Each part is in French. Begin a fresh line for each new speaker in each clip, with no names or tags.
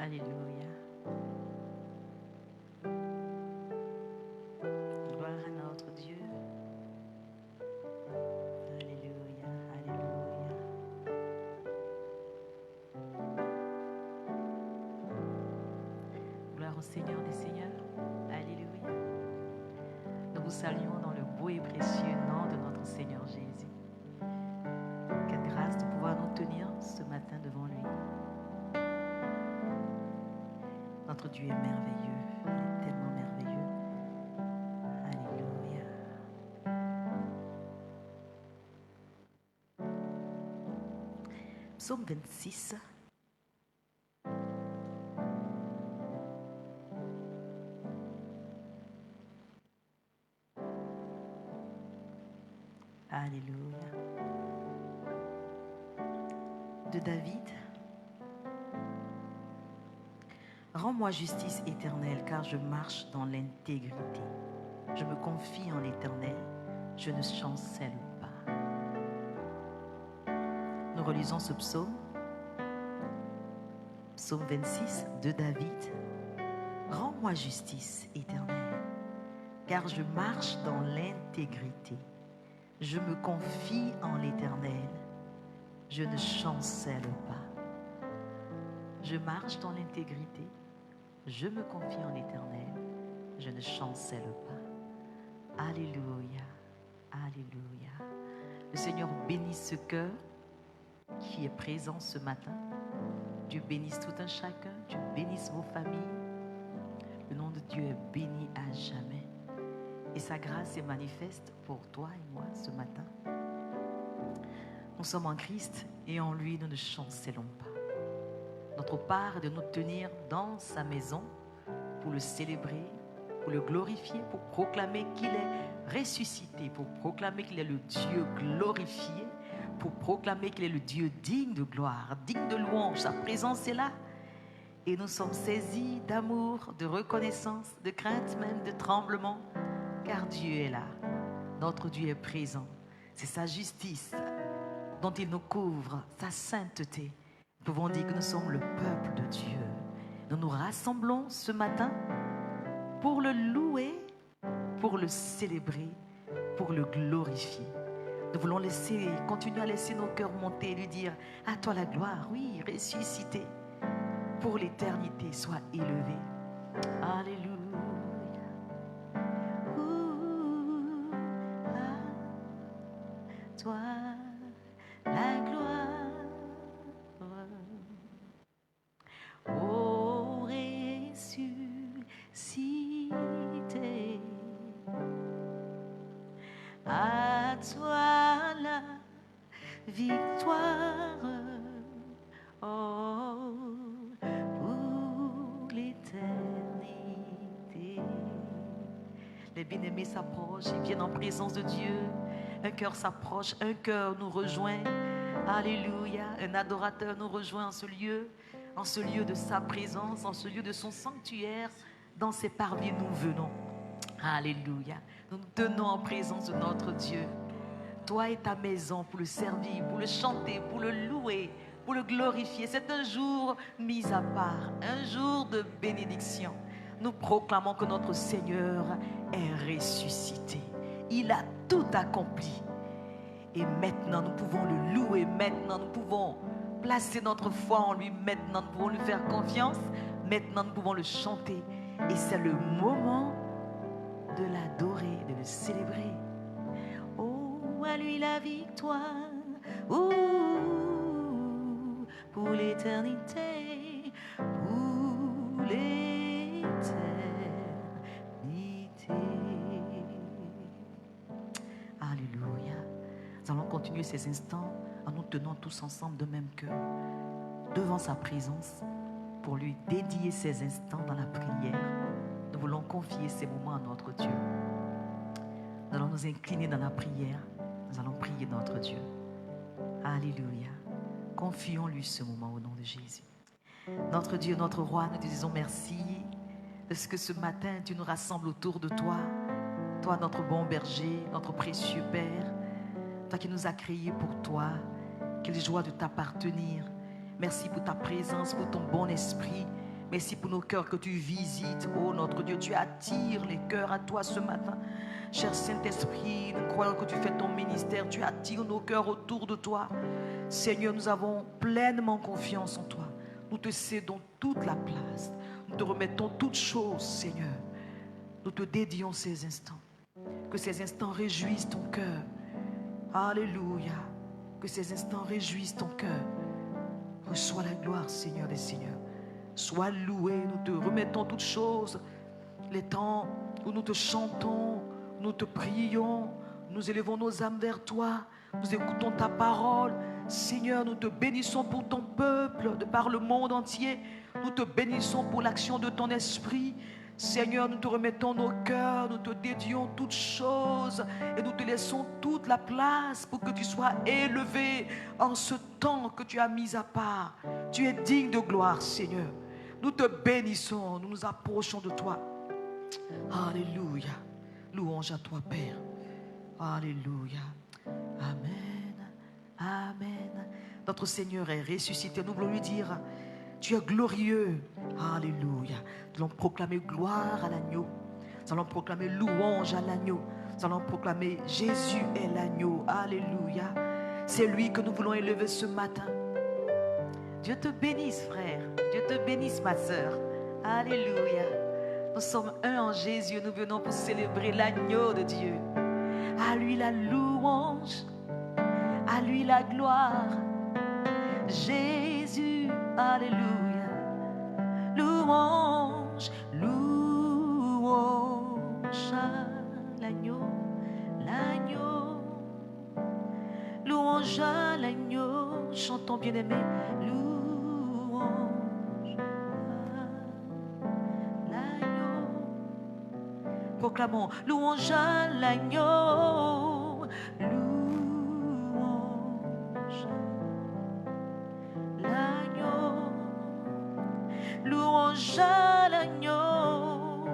Alléluia. Gloire à notre Dieu. Alléluia, alléluia. Gloire au Seigneur des Seigneurs. Alléluia. Nous vous saluons dans le beau et précieux nom de notre Seigneur Jésus. Quelle grâce de pouvoir nous tenir ce matin devant lui. Notre Dieu est merveilleux. Il est tellement merveilleux. Alléluia. Psaume 26. Alléluia. De David. Rends-moi justice éternelle, car je marche dans l'intégrité. Je me confie en l'Éternel, je ne chancelle pas. Nous relisons ce psaume. Psaume 26 de David. Rends-moi justice éternelle, car je marche dans l'intégrité. Je me confie en l'Éternel, je ne chancelle pas. Je marche dans l'intégrité, je me confie en l'Éternel, je ne chancelle pas. Alléluia, alléluia. Le Seigneur bénisse ce cœur qui est présent ce matin. Dieu bénisse tout un chacun, Dieu bénisse vos familles. Le nom de Dieu est béni à jamais. Et sa grâce est manifeste pour toi et moi ce matin. Nous sommes en Christ et en lui nous ne chancelons pas. Notre part est de nous tenir dans sa maison pour le célébrer, pour le glorifier, pour proclamer qu'il est ressuscité, pour proclamer qu'il est le Dieu glorifié, pour proclamer qu'il est le Dieu digne de gloire, digne de louange. Sa présence est là. Et nous sommes saisis d'amour, de reconnaissance, de crainte même, de tremblement. Car Dieu est là, notre Dieu est présent. C'est sa justice dont il nous couvre, sa sainteté. Nous pouvons dire que nous sommes le peuple de Dieu. Nous nous rassemblons ce matin pour le louer, pour le célébrer, pour le glorifier. Nous voulons continuer à laisser nos cœurs monter et lui dire, à toi la gloire, oui, ressuscité, pour l'éternité, sois élevé. Alléluia. Toi la gloire, ô ressuscité, à toi la victoire, oh, pour l'éternité. Les bien-aimés s'approchent, ils viennent en présence de Dieu. Un cœur s'approche, un cœur nous rejoint. Alléluia. Un adorateur nous rejoint en ce lieu de sa présence, en ce lieu de son sanctuaire. Dans ses parvis, nous venons. Alléluia. Nous nous tenons en présence de notre Dieu. Toi et ta maison pour le servir, pour le chanter, pour le louer, pour le glorifier. C'est un jour mis à part, un jour de bénédiction. Nous proclamons que notre Seigneur est ressuscité. Il a tout accompli. Et maintenant, nous pouvons le louer. Maintenant, nous pouvons placer notre foi en lui. Maintenant, nous pouvons lui faire confiance. Maintenant, nous pouvons le chanter. Et c'est le moment de l'adorer, de le célébrer. Oh, à lui la victoire. Oh, pour l'éternité. Pour l'éternité. Alléluia. Nous allons continuer ces instants en nous tenant tous ensemble de même cœur devant sa présence pour lui dédier ces instants dans la prière. Nous voulons confier ces moments à notre Dieu. Nous allons nous incliner dans la prière. Nous allons prier notre Dieu. Alléluia. Confions-lui ce moment au nom de Jésus. Notre Dieu, notre roi, nous te disons merci de ce que ce matin tu nous rassembles autour de toi. Toi, notre bon berger, notre précieux Père, toi qui nous as créés pour toi, quelle joie de t'appartenir. Merci pour ta présence, pour ton bon esprit. Merci pour nos cœurs que tu visites. Oh notre Dieu, tu attires les cœurs à toi ce matin. Cher Saint-Esprit, nous croyons que tu fais ton ministère. Tu attires nos cœurs autour de toi. Seigneur, nous avons pleinement confiance en toi. Nous te cédons toute la place. Nous te remettons toutes choses, Seigneur. Nous te dédions ces instants. Que ces instants réjouissent ton cœur. Alléluia. Que ces instants réjouissent ton cœur. Reçois la gloire, Seigneur des Seigneurs. Sois loué. Nous te remettons toutes choses. Les temps où nous te chantons, nous te prions, nous élevons nos âmes vers toi. Nous écoutons ta parole. Seigneur, nous te bénissons pour ton peuple de par le monde entier. Nous te bénissons pour l'action de ton esprit. Seigneur, nous te remettons nos cœurs, nous te dédions toutes choses et nous te laissons toute la place pour que tu sois élevé en ce temps que tu as mis à part. Tu es digne de gloire, Seigneur. Nous te bénissons, nous nous approchons de toi. Alléluia. Louange à toi, Père. Alléluia. Amen. Amen. Notre Seigneur est ressuscité. Nous voulons lui dire, tu es glorieux. Alléluia. Nous allons proclamer gloire à l'agneau. Nous allons proclamer louange à l'agneau. Nous allons proclamer Jésus est l'agneau. Alléluia. C'est lui que nous voulons élever ce matin. Dieu te bénisse, frère. Dieu te bénisse, ma sœur. Alléluia. Nous sommes un en Jésus. Nous venons pour célébrer l'agneau de Dieu. À lui la louange. À lui la gloire. Jésus, alléluia. Louange, louange à l'agneau, l'agneau. Louange à l'agneau, chantons bien-aimés. Louange à l'agneau. Proclamons, louange à l'agneau. Louange à l'agneau, louange à l'agneau.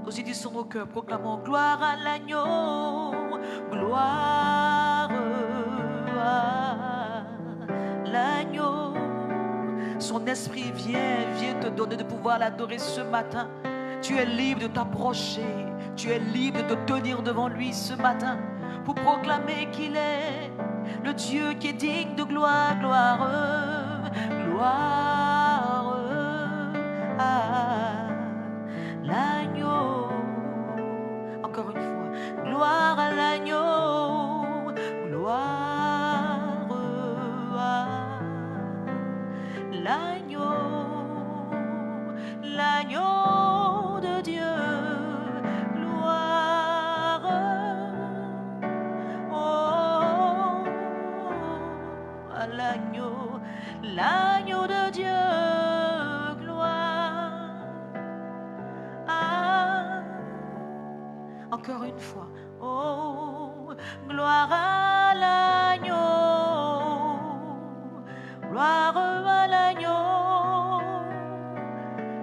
Nous unissons nos cœurs, proclamons gloire à l'agneau, gloire à l'agneau. Son esprit vient te donner de pouvoir l'adorer ce matin. Tu es libre de t'approcher, tu es libre de te tenir devant lui ce matin. Pour proclamer qu'il est le Dieu qui est digne de gloire, gloire, gloire à l'agneau. Encore une fois, gloire à l'agneau, gloire à l'agneau, l'agneau de Dieu. L'agneau, l'agneau de Dieu, gloire à... Encore une fois, oh, gloire à l'agneau, gloire à l'agneau.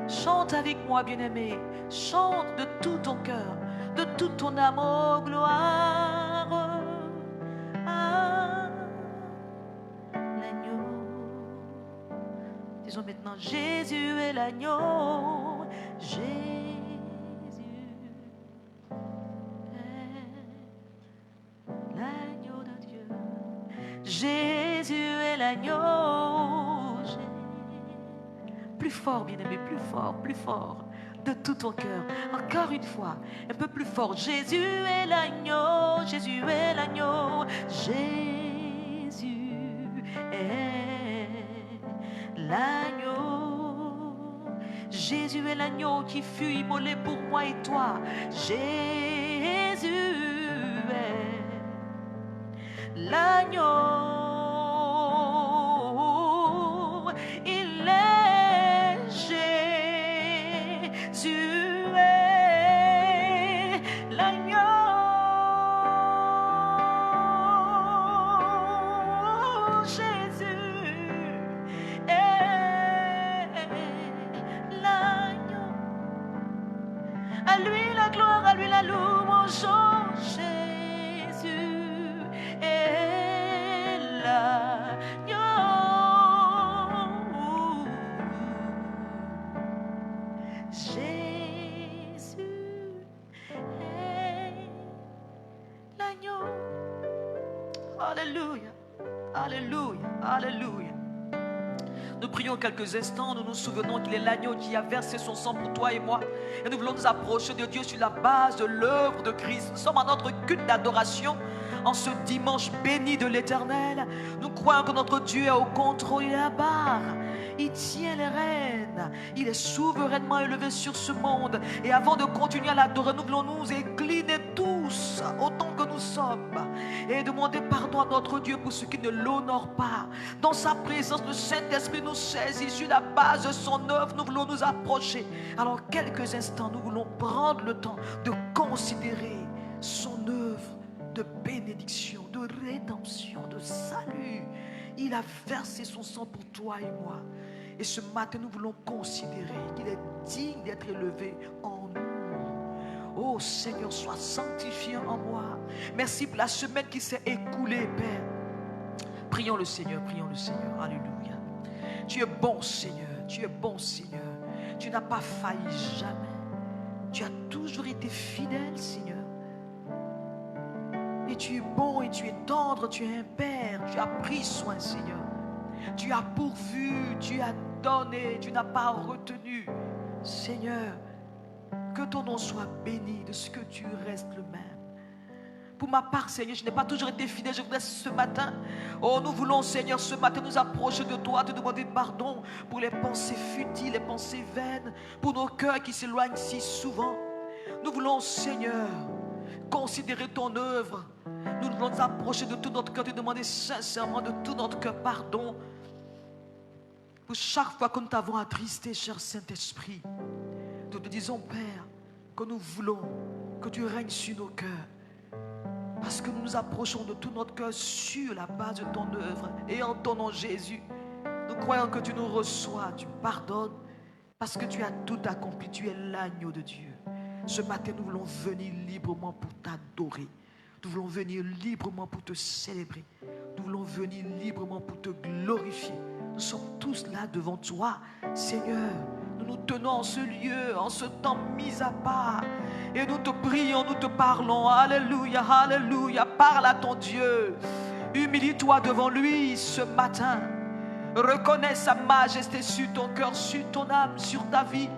Chante avec moi, bien-aimé, chante de tout ton cœur, de toute ton âme, oh, gloire. Disons maintenant, Jésus est l'agneau. Jésus est l'agneau de Dieu. Jésus est l'agneau. Plus fort, bien-aimé, plus fort, plus fort. De tout ton cœur. Encore une fois, un peu plus fort. Jésus est l'agneau. Jésus est l'agneau. Jésus est l'agneau. Jésus est l'agneau qui fut immolé pour moi et toi. Jésus est l'agneau. Il est Jésus est l'agneau. À lui la gloire, à lui la louange, oh, Jésus est Alléluia. Alléluia. Alléluia. Nous prions quelques instants, nous nous souvenons qu'il est l'agneau qui a versé son sang pour toi et moi. Et nous voulons nous approcher de Dieu sur la base de l'œuvre de Christ. Nous sommes à notre culte d'adoration en ce dimanche béni de l'Éternel. Nous croyons que notre Dieu est au contrôle, il est à barre. Il tient les rênes. Il est souverainement élevé sur ce monde. Et avant de continuer à l'adorer, nous voulons nous incliner tous, autant que nous sommes, et demander pardon à notre Dieu pour ceux qui ne l'honorent pas. Dans sa présence, le Saint-Esprit nous saisit sur la base de son œuvre. Nous voulons nous approcher. Alors, quelques instants, nous voulons prendre le temps de considérer son œuvre de bénédiction, de rédemption, de salut. Il a versé son sang pour toi et moi. Et ce matin, nous voulons considérer qu'il est digne d'être élevé en nous. Oh Seigneur, sois sanctifié en moi. Merci pour la semaine qui s'est écoulée, Père. Prions le Seigneur, prions le Seigneur. Alléluia. Tu es bon, Seigneur. Tu es bon, Seigneur. Tu n'as pas failli jamais. Tu as toujours été fidèle, Seigneur. Et tu es bon et tu es tendre, tu es un Père. Tu as pris soin, Seigneur. Tu as pourvu, tu as donné, tu n'as pas retenu. Seigneur, que ton nom soit béni de ce que tu restes le même. Pour ma part, Seigneur, je n'ai pas toujours été fidèle. Je voudrais ce matin, oh, nous voulons, Seigneur, ce matin nous approcher de toi, te demander pardon pour les pensées futiles, les pensées vaines, pour nos cœurs qui s'éloignent si souvent. Nous voulons, Seigneur, considérer ton œuvre. Nous voulons nous approcher de tout notre cœur, te demander sincèrement de tout notre cœur pardon pour chaque fois que nous t'avons attristé, cher Saint-Esprit. Nous te disons, Père, que nous voulons que tu règnes sur nos cœurs, parce que nous nous approchons de tout notre cœur sur la base de ton œuvre. Et en ton nom, Jésus, nous croyons que tu nous reçois, tu pardonnes, parce que tu as tout accompli. Tu es l'agneau de Dieu. Ce matin, nous voulons venir librement pour t'adorer. Nous voulons venir librement pour te célébrer. Nous voulons venir librement pour te glorifier. Nous sommes tous là devant toi, Seigneur. Nous nous tenons en ce lieu, en ce temps mis à part. Et nous te prions, nous te parlons. Alléluia, alléluia. Parle à ton Dieu. Humilie-toi devant lui ce matin. Reconnais sa majesté sur ton cœur, sur ton âme, sur ta vie.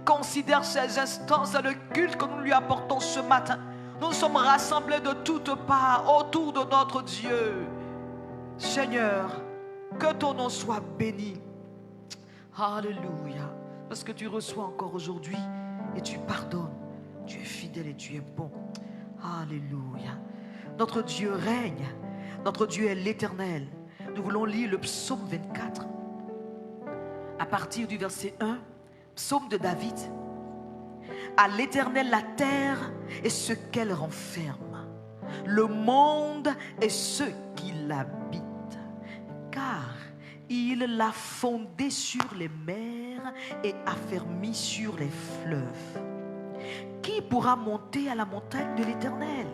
Considère ces instants, c'est le culte que nous lui apportons ce matin. Nous sommes rassemblés de toutes parts autour de notre Dieu. Seigneur, que ton nom soit béni. Alléluia. Parce que tu reçois encore aujourd'hui et tu pardonnes. Tu es fidèle et tu es bon. Alléluia. Notre Dieu règne. Notre Dieu est l'Éternel. Nous voulons lire le psaume 24. À partir du verset 1, psaume de David. À l'Éternel la terre et ce qu'elle renferme, le monde et ceux qui l'habitent. Car il l'a fondé sur les mers et affermi sur les fleuves. Qui pourra monter à la montagne de l'Éternel?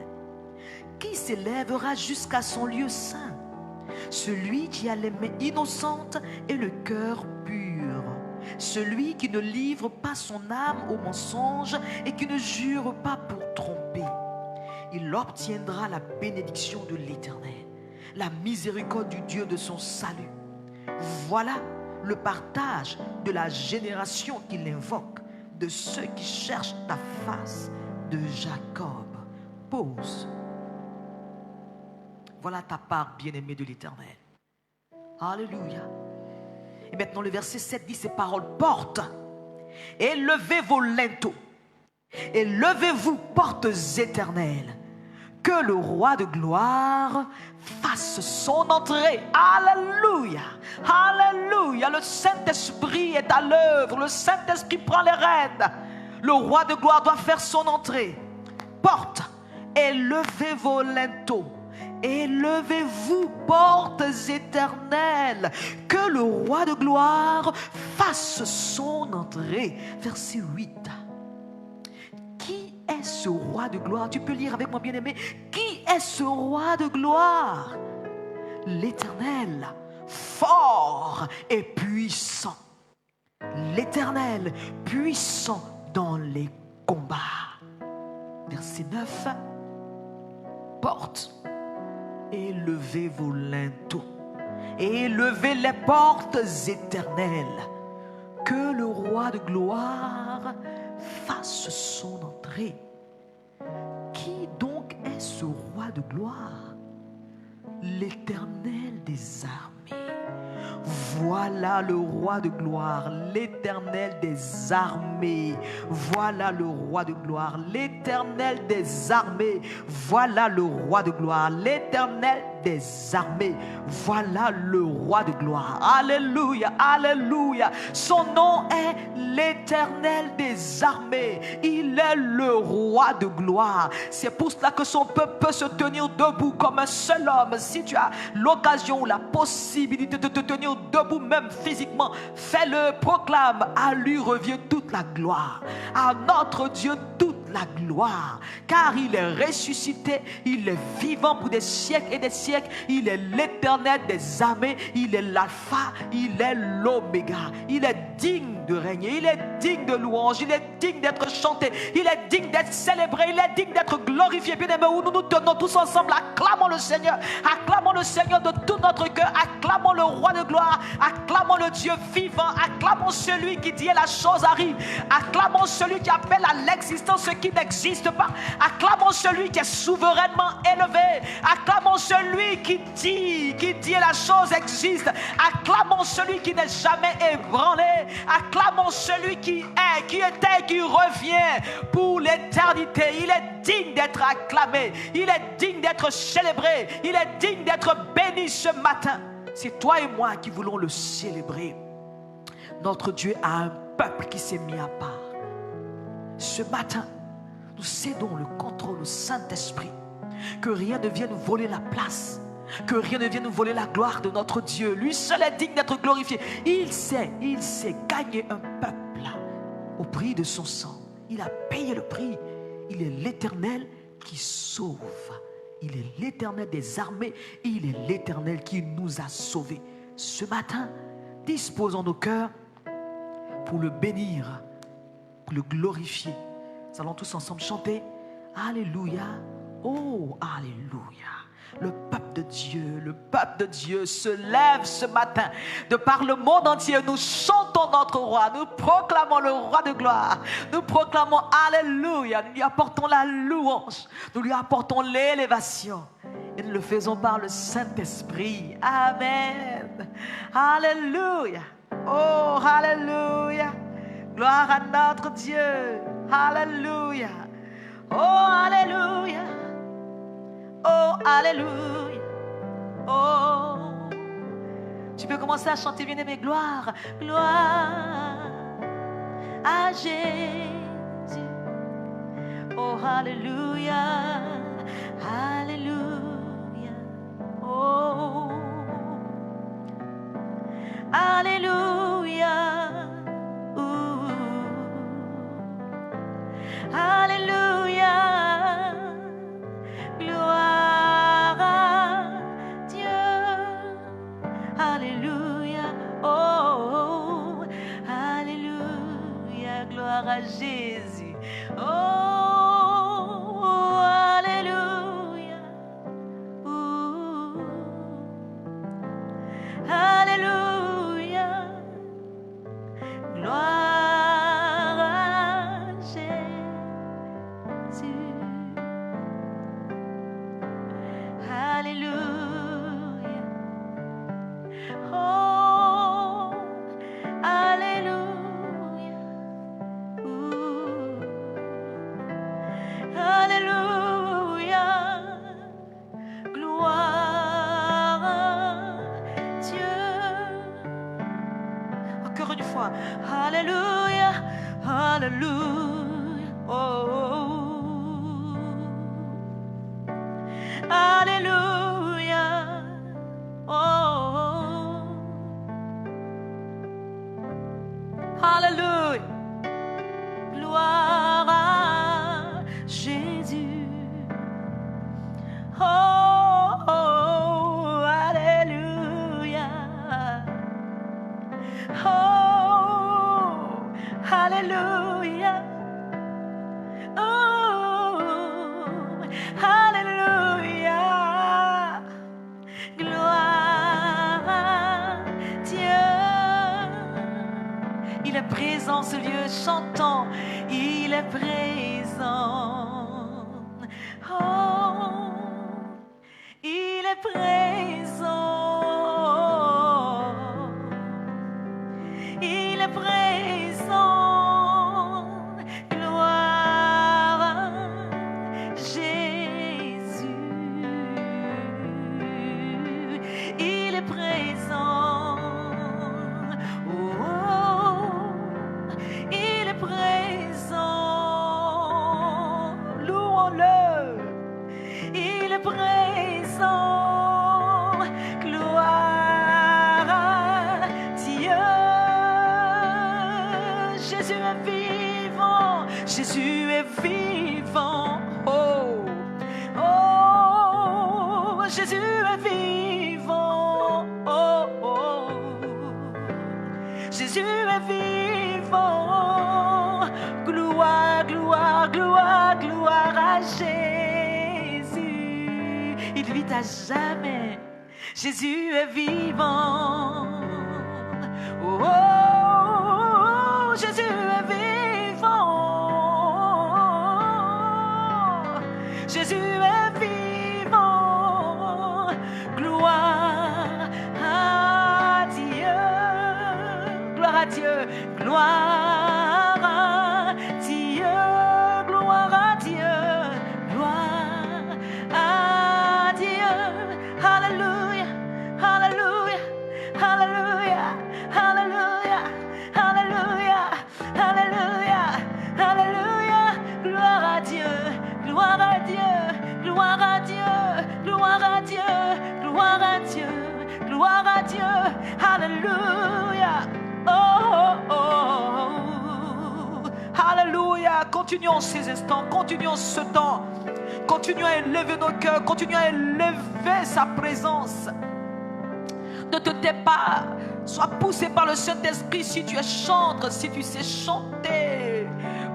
Qui s'élèvera jusqu'à son lieu saint? Celui qui a les mains innocentes et le cœur pur. Celui qui ne livre pas son âme au mensonge et qui ne jure pas pour tromper. Il obtiendra la bénédiction de l'Éternel, la miséricorde du Dieu de son salut. Voilà le partage de la génération qu'il invoque, de ceux qui cherchent ta face, de Jacob. Pause. Voilà ta part, bien-aimée de l'Éternel. Alléluia. Et maintenant le verset 7 dit ces paroles: portes, élevez vos linteaux, et levez-vous, portes éternelles, que le roi de gloire fasse son entrée. Alléluia, alléluia. Le Saint-Esprit est à l'œuvre, le Saint-Esprit prend les rênes. Le roi de gloire doit faire son entrée. Portes, élevez vos linteaux, élevez-vous, portes éternelles, que le roi de gloire fasse son entrée. Verset 8. Qui est ce roi de gloire? Tu peux lire avec moi, bien-aimé. Qui est ce roi de gloire? L'Éternel, fort et puissant. L'Éternel, puissant dans les combats. Verset 9. Porte, élevez vos linteaux et élevez les portes éternelles. Que le roi de gloire fasse son entrée. Qui donc est ce roi de gloire? L'Éternel des armées. Voilà le roi de gloire, l'Éternel des armées. Voilà le roi de gloire, l'Éternel des armées. Voilà le roi de gloire, l'Éternel des armées. Voilà le roi de gloire. Alléluia, alléluia. Son nom est l'Éternel des armées. Il est le roi de gloire. C'est pour cela que son peuple peut se tenir debout comme un seul homme. Si tu as l'occasion ou la possibilité de te tenir debout même physiquement, fais-le, proclame. À lui revient toute la gloire. À notre Dieu toute la gloire, car il est ressuscité, il est vivant pour des siècles et des siècles. Il est l'Éternel des armées, il est l'alpha, il est l'oméga. Il est digne de régner, il est digne de louange, il est digne d'être chanté, il est digne d'être célébré, il est digne d'être glorifié. Bien aimé, où nous nous tenons tous ensemble, acclamons le Seigneur de tout notre cœur, acclamons le roi de gloire, acclamons le Dieu vivant, acclamons celui qui dit et la chose arrive, acclamons celui qui appelle à l'existence ce qui n'existe pas, acclamons celui qui est souverainement élevé, acclamons celui qui dit et la chose existe, acclamons celui qui n'est jamais ébranlé, acclamons celui qui est, qui était et qui revient pour l'éternité. Il est digne d'être acclamé, il est digne d'être célébré, il est digne d'être béni ce matin. C'est toi et moi qui voulons le célébrer. Notre Dieu a un peuple qui s'est mis à part. Ce matin, nous cédons le contrôle au Saint-Esprit. Que rien ne vienne nous voler la place, que rien ne vienne nous voler la gloire de notre Dieu. Lui seul est digne d'être glorifié. Il sait gagner un peuple au prix de son sang. Il a payé le prix. Il est l'Éternel qui sauve. Il est l'Éternel des armées et il est l'Éternel qui nous a sauvés. Ce matin, disposons nos cœurs pour le bénir, pour le glorifier. Nous allons tous ensemble chanter Alléluia, oh Alléluia. Le peuple de Dieu se lève ce matin. De par le monde entier, nous chantons notre roi, nous proclamons le roi de gloire, nous proclamons Alléluia, nous lui apportons la louange, nous lui apportons l'élévation. Et nous le faisons par le Saint-Esprit. Amen. Alléluia. Oh, Alléluia. Gloire à notre Dieu. Alléluia. Oh, Alléluia. Oh, Alléluia. Oh. Tu peux commencer à chanter, bien aimé. Gloire. Gloire à Jésus. Oh, Alléluia. Alléluia. Oh, Alléluia. Alléluia. Gloire à Dieu. Alléluia. Oh, Alléluia. Gloire à Jésus. Oh, Alléluia. Alléluia. Gloire à Jésus. Alléluia. Oh, Alléluia. Alléluia. Gloire à Dieu. Encore une fois. Alléluia. Alléluia. Oh. Alléluia. Oh. Alléluia. Gloire à Jésus. Oh, oh, Alléluia. Oh, Alléluia. Oh, présent ce lieu, chantons, il est présent. Oh, il est présent. Il est présent. Gloire à Jésus. Il est présent. Oh, il est présent. Louons-le. Il est présent. Gloire à Dieu. Jésus est vivant. Jésus est vivant. Oh, oh, Jésus est vivant. Oh, oh. Jésus est vivant. Gloire, gloire, gloire, gloire à Jésus. Il vit à jamais. Jésus est vivant. Oh, oh, oh, Jésus est vivant. Jésus est vivant. Gloire à Dieu. Gloire à Dieu. Gloire à Dieu. Gloire à Dieu. Gloire à Dieu. Alléluia. Alléluia. Alléluia. Alléluia. Alléluia. Alléluia. Alléluia. Gloire à Dieu. Gloire à Dieu. Gloire à Dieu. Gloire à Dieu. Gloire à Dieu. Gloire à Dieu. Alléluia. Oh, oh, oh. Alléluia. Continuons ces instants. Continuons ce temps. Continuons à élever nos cœurs. Continuons à élever sa présence. Ne te tais pas. Sois poussé par le Saint-Esprit si tu es chantre, si tu sais chanter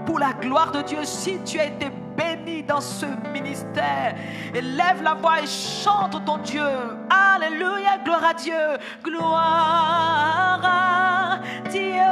pour la gloire de Dieu, si tu as été béni dans ce ministère. Élève la voix et chante ton Dieu. Alléluia, gloire à Dieu. Gloire à Dieu.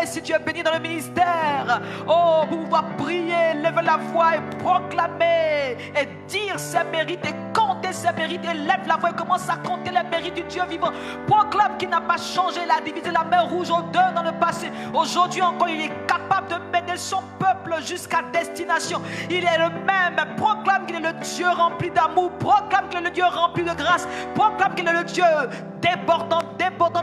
Et si tu es béni dans le ministère, oh, pour pouvoir prier, lève la voix et proclamer et dire ses mérites et compter ses mérites. Et lève la voix et commence à compter les mérites du Dieu vivant. Proclame qu'il n'a pas changé, il a divisé la mer rouge en deux dans le passé. Aujourd'hui encore, il est capable de mener son peuple jusqu'à destination. Il est le même. Proclame qu'il est le Dieu rempli d'amour. Proclame qu'il est le Dieu rempli de grâce. Proclame qu'il est le Dieu débordant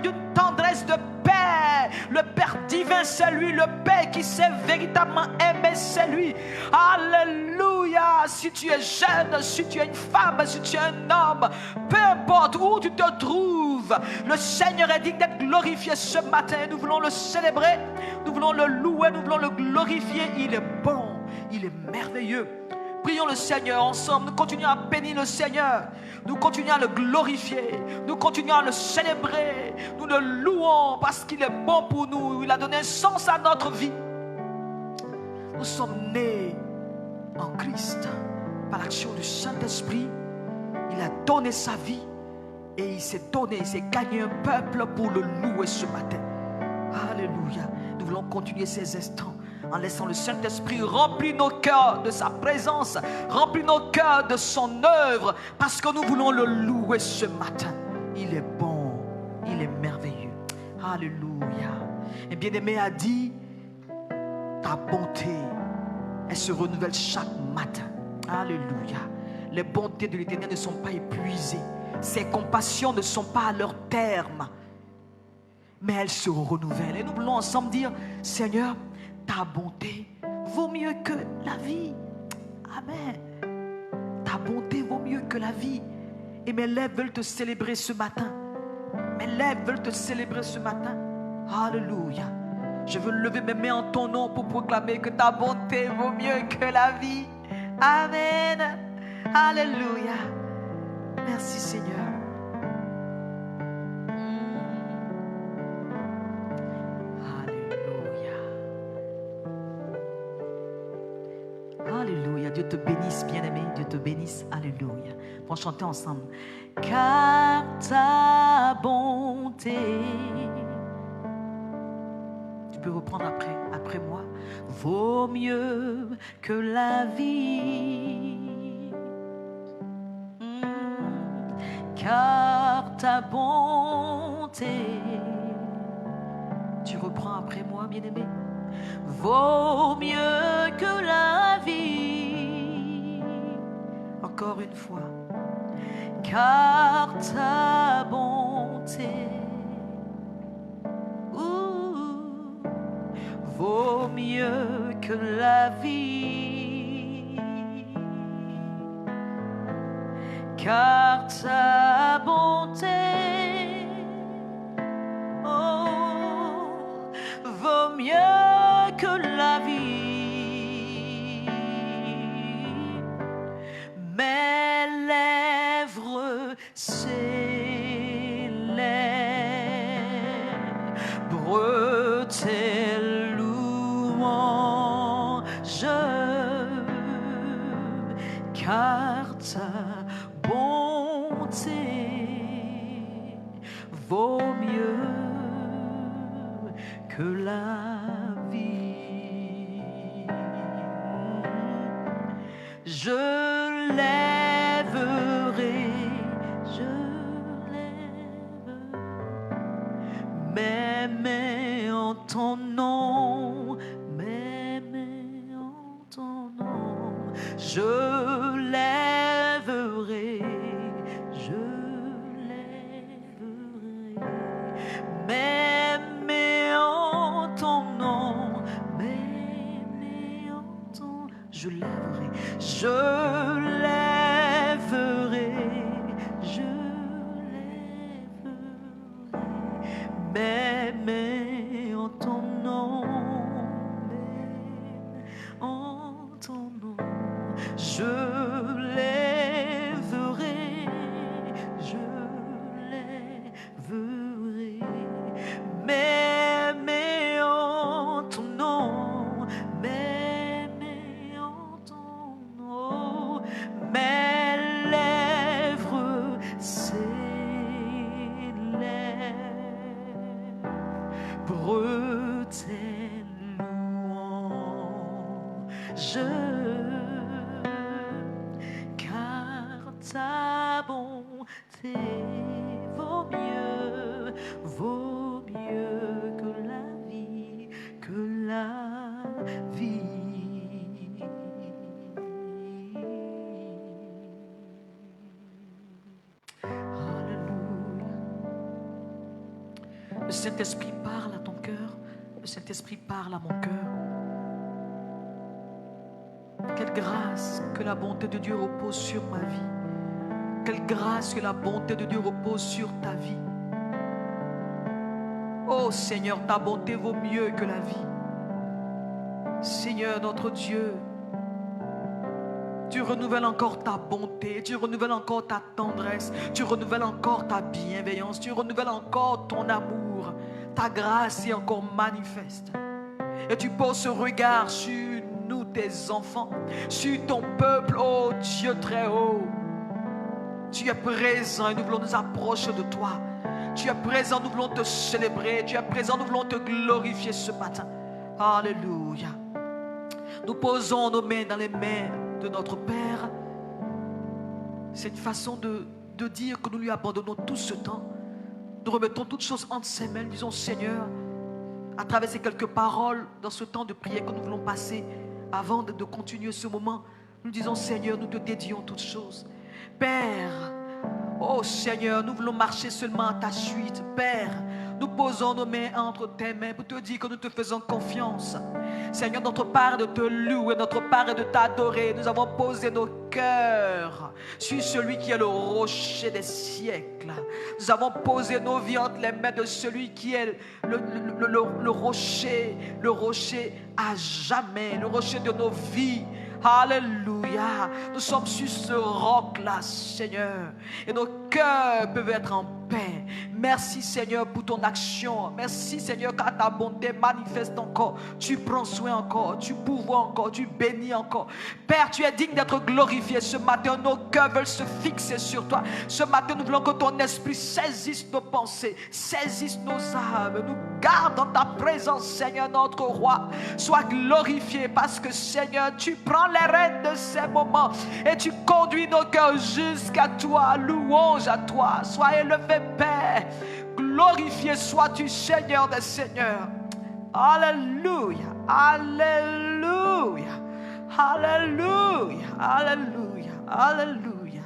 d'une tendresse de Père. Le Père divin, c'est lui. Le Père qui sait véritablement aimer, c'est lui. Alléluia. Si tu es jeune, si tu es une femme, si tu es un homme, peu importe où tu te trouves, le Seigneur est digne d'être glorifié ce matin. Nous voulons le célébrer, nous voulons le louer, nous voulons le glorifier. Il est bon, il est merveilleux. Prions le Seigneur ensemble. Nous continuons à bénir le Seigneur. Nous continuons à le glorifier. Nous continuons à le célébrer. Nous le louons parce qu'il est bon pour nous. Il a donné un sens à notre vie. Nous sommes nés en Christ par l'action du Saint-Esprit. Il a donné sa vie et il s'est donné, il s'est gagné un peuple pour le louer ce matin. Alléluia. Nous voulons continuer ces instants en laissant le Saint-Esprit remplir nos cœurs de sa présence, remplir nos cœurs de son œuvre, parce que nous voulons le louer ce matin. Il est bon, il est merveilleux. Alléluia. Et bien-aimé a dit, ta bonté, elle se renouvelle chaque matin. Alléluia. Les bontés de l'Éternel ne sont pas épuisées. Ses compassions ne sont pas à leur terme, mais elles se renouvellent. Et nous voulons ensemble dire, Seigneur, ta bonté vaut mieux que la vie. Amen. Ta bonté vaut mieux que la vie. Et mes lèvres veulent te célébrer ce matin. Mes lèvres veulent te célébrer ce matin. Alléluia. Je veux lever mes mains en ton nom pour proclamer que ta bonté vaut mieux que la vie. Amen. Alléluia. Merci Seigneur. Alléluia. Dieu te bénisse, bien-aimé. Dieu te bénisse. Alléluia. Pour chanter ensemble. Car ta bonté peux reprendre après moi. Vaut mieux que la vie, car ta bonté. Tu reprends après moi, bien-aimé. Vaut mieux que la vie. Encore une fois. Car ta bonté vaut mieux que la vie. Car ta bonté vaut mieux que la vie. Mes lèvres célèbrent tes louanges, car ta bonté vaut mieux que la vie. Je lèverai mes mains en ton nom, mes mains en ton nom. Je lèverai mes mains en ton nom, mes mains en ton. Je lèverai mes mains en ton nom, en ton nom. Je lèverai mes mains en ton nom, mes mains en ton nom. Mes lèvres célèbrent tes louanges, car ta bonté vaut mieux que la vie, Alléluia. Le Saint-Esprit parle à ton cœur. Le Saint-Esprit parle à mon cœur. Quelle grâce que la bonté de Dieu repose sur ma vie. Quelle grâce que la bonté de Dieu repose sur ta vie. Oh Seigneur, ta bonté vaut mieux que la vie. Seigneur notre Dieu, tu renouvelles encore ta bonté, tu renouvelles encore ta tendresse, tu renouvelles encore ta bienveillance, tu renouvelles encore ton amour. Ta grâce est encore manifeste. Et tu poses ce regard sur nous, tes enfants, sur ton peuple, oh Dieu très haut. Tu es présent et nous voulons nous approcher de toi. Tu es présent, nous voulons te célébrer. Tu es présent, nous voulons te glorifier ce matin. Alléluia. Nous posons nos mains dans les mains de notre Père. C'est une façon de dire que nous lui abandonnons tout ce temps. Nous remettons toutes choses entre ses mains. Nous disons, Seigneur, à travers ces quelques paroles, dans ce temps de prière que nous voulons passer, avant de continuer ce moment, nous disons, Seigneur, nous te dédions toutes choses. Père, oh Seigneur, nous voulons marcher seulement à ta suite. Père, nous posons nos mains entre tes mains pour te dire que nous te faisons confiance. Seigneur, notre part est de te louer, notre part est de t'adorer. Nous avons posé nos cœurs sur celui qui est le rocher des siècles. Nous avons posé nos vies entre les mains de celui qui est le rocher à jamais, le rocher de nos vies. Alléluia. Nous sommes sur ce roc-là, Seigneur. Et nos cœurs peuvent être en paix. Merci, Seigneur, pour ton action. Merci, Seigneur, car ta bonté manifeste encore. Tu prends soin encore. Tu pourvois encore. Tu bénis encore. Père, tu es digne d'être glorifié. Ce matin, nos cœurs veulent se fixer sur toi. Ce matin, nous voulons que ton esprit saisisse nos pensées, saisisse nos âmes. Nous garde dans ta présence, Seigneur notre roi. Sois glorifié parce que, Seigneur, tu prends les rênes de ces moments et tu conduis nos cœurs jusqu'à toi. Louange à toi. Sois élevé, Père. Glorifié sois-tu, Seigneur des Seigneurs. Alléluia, alléluia, alléluia, alléluia, alléluia,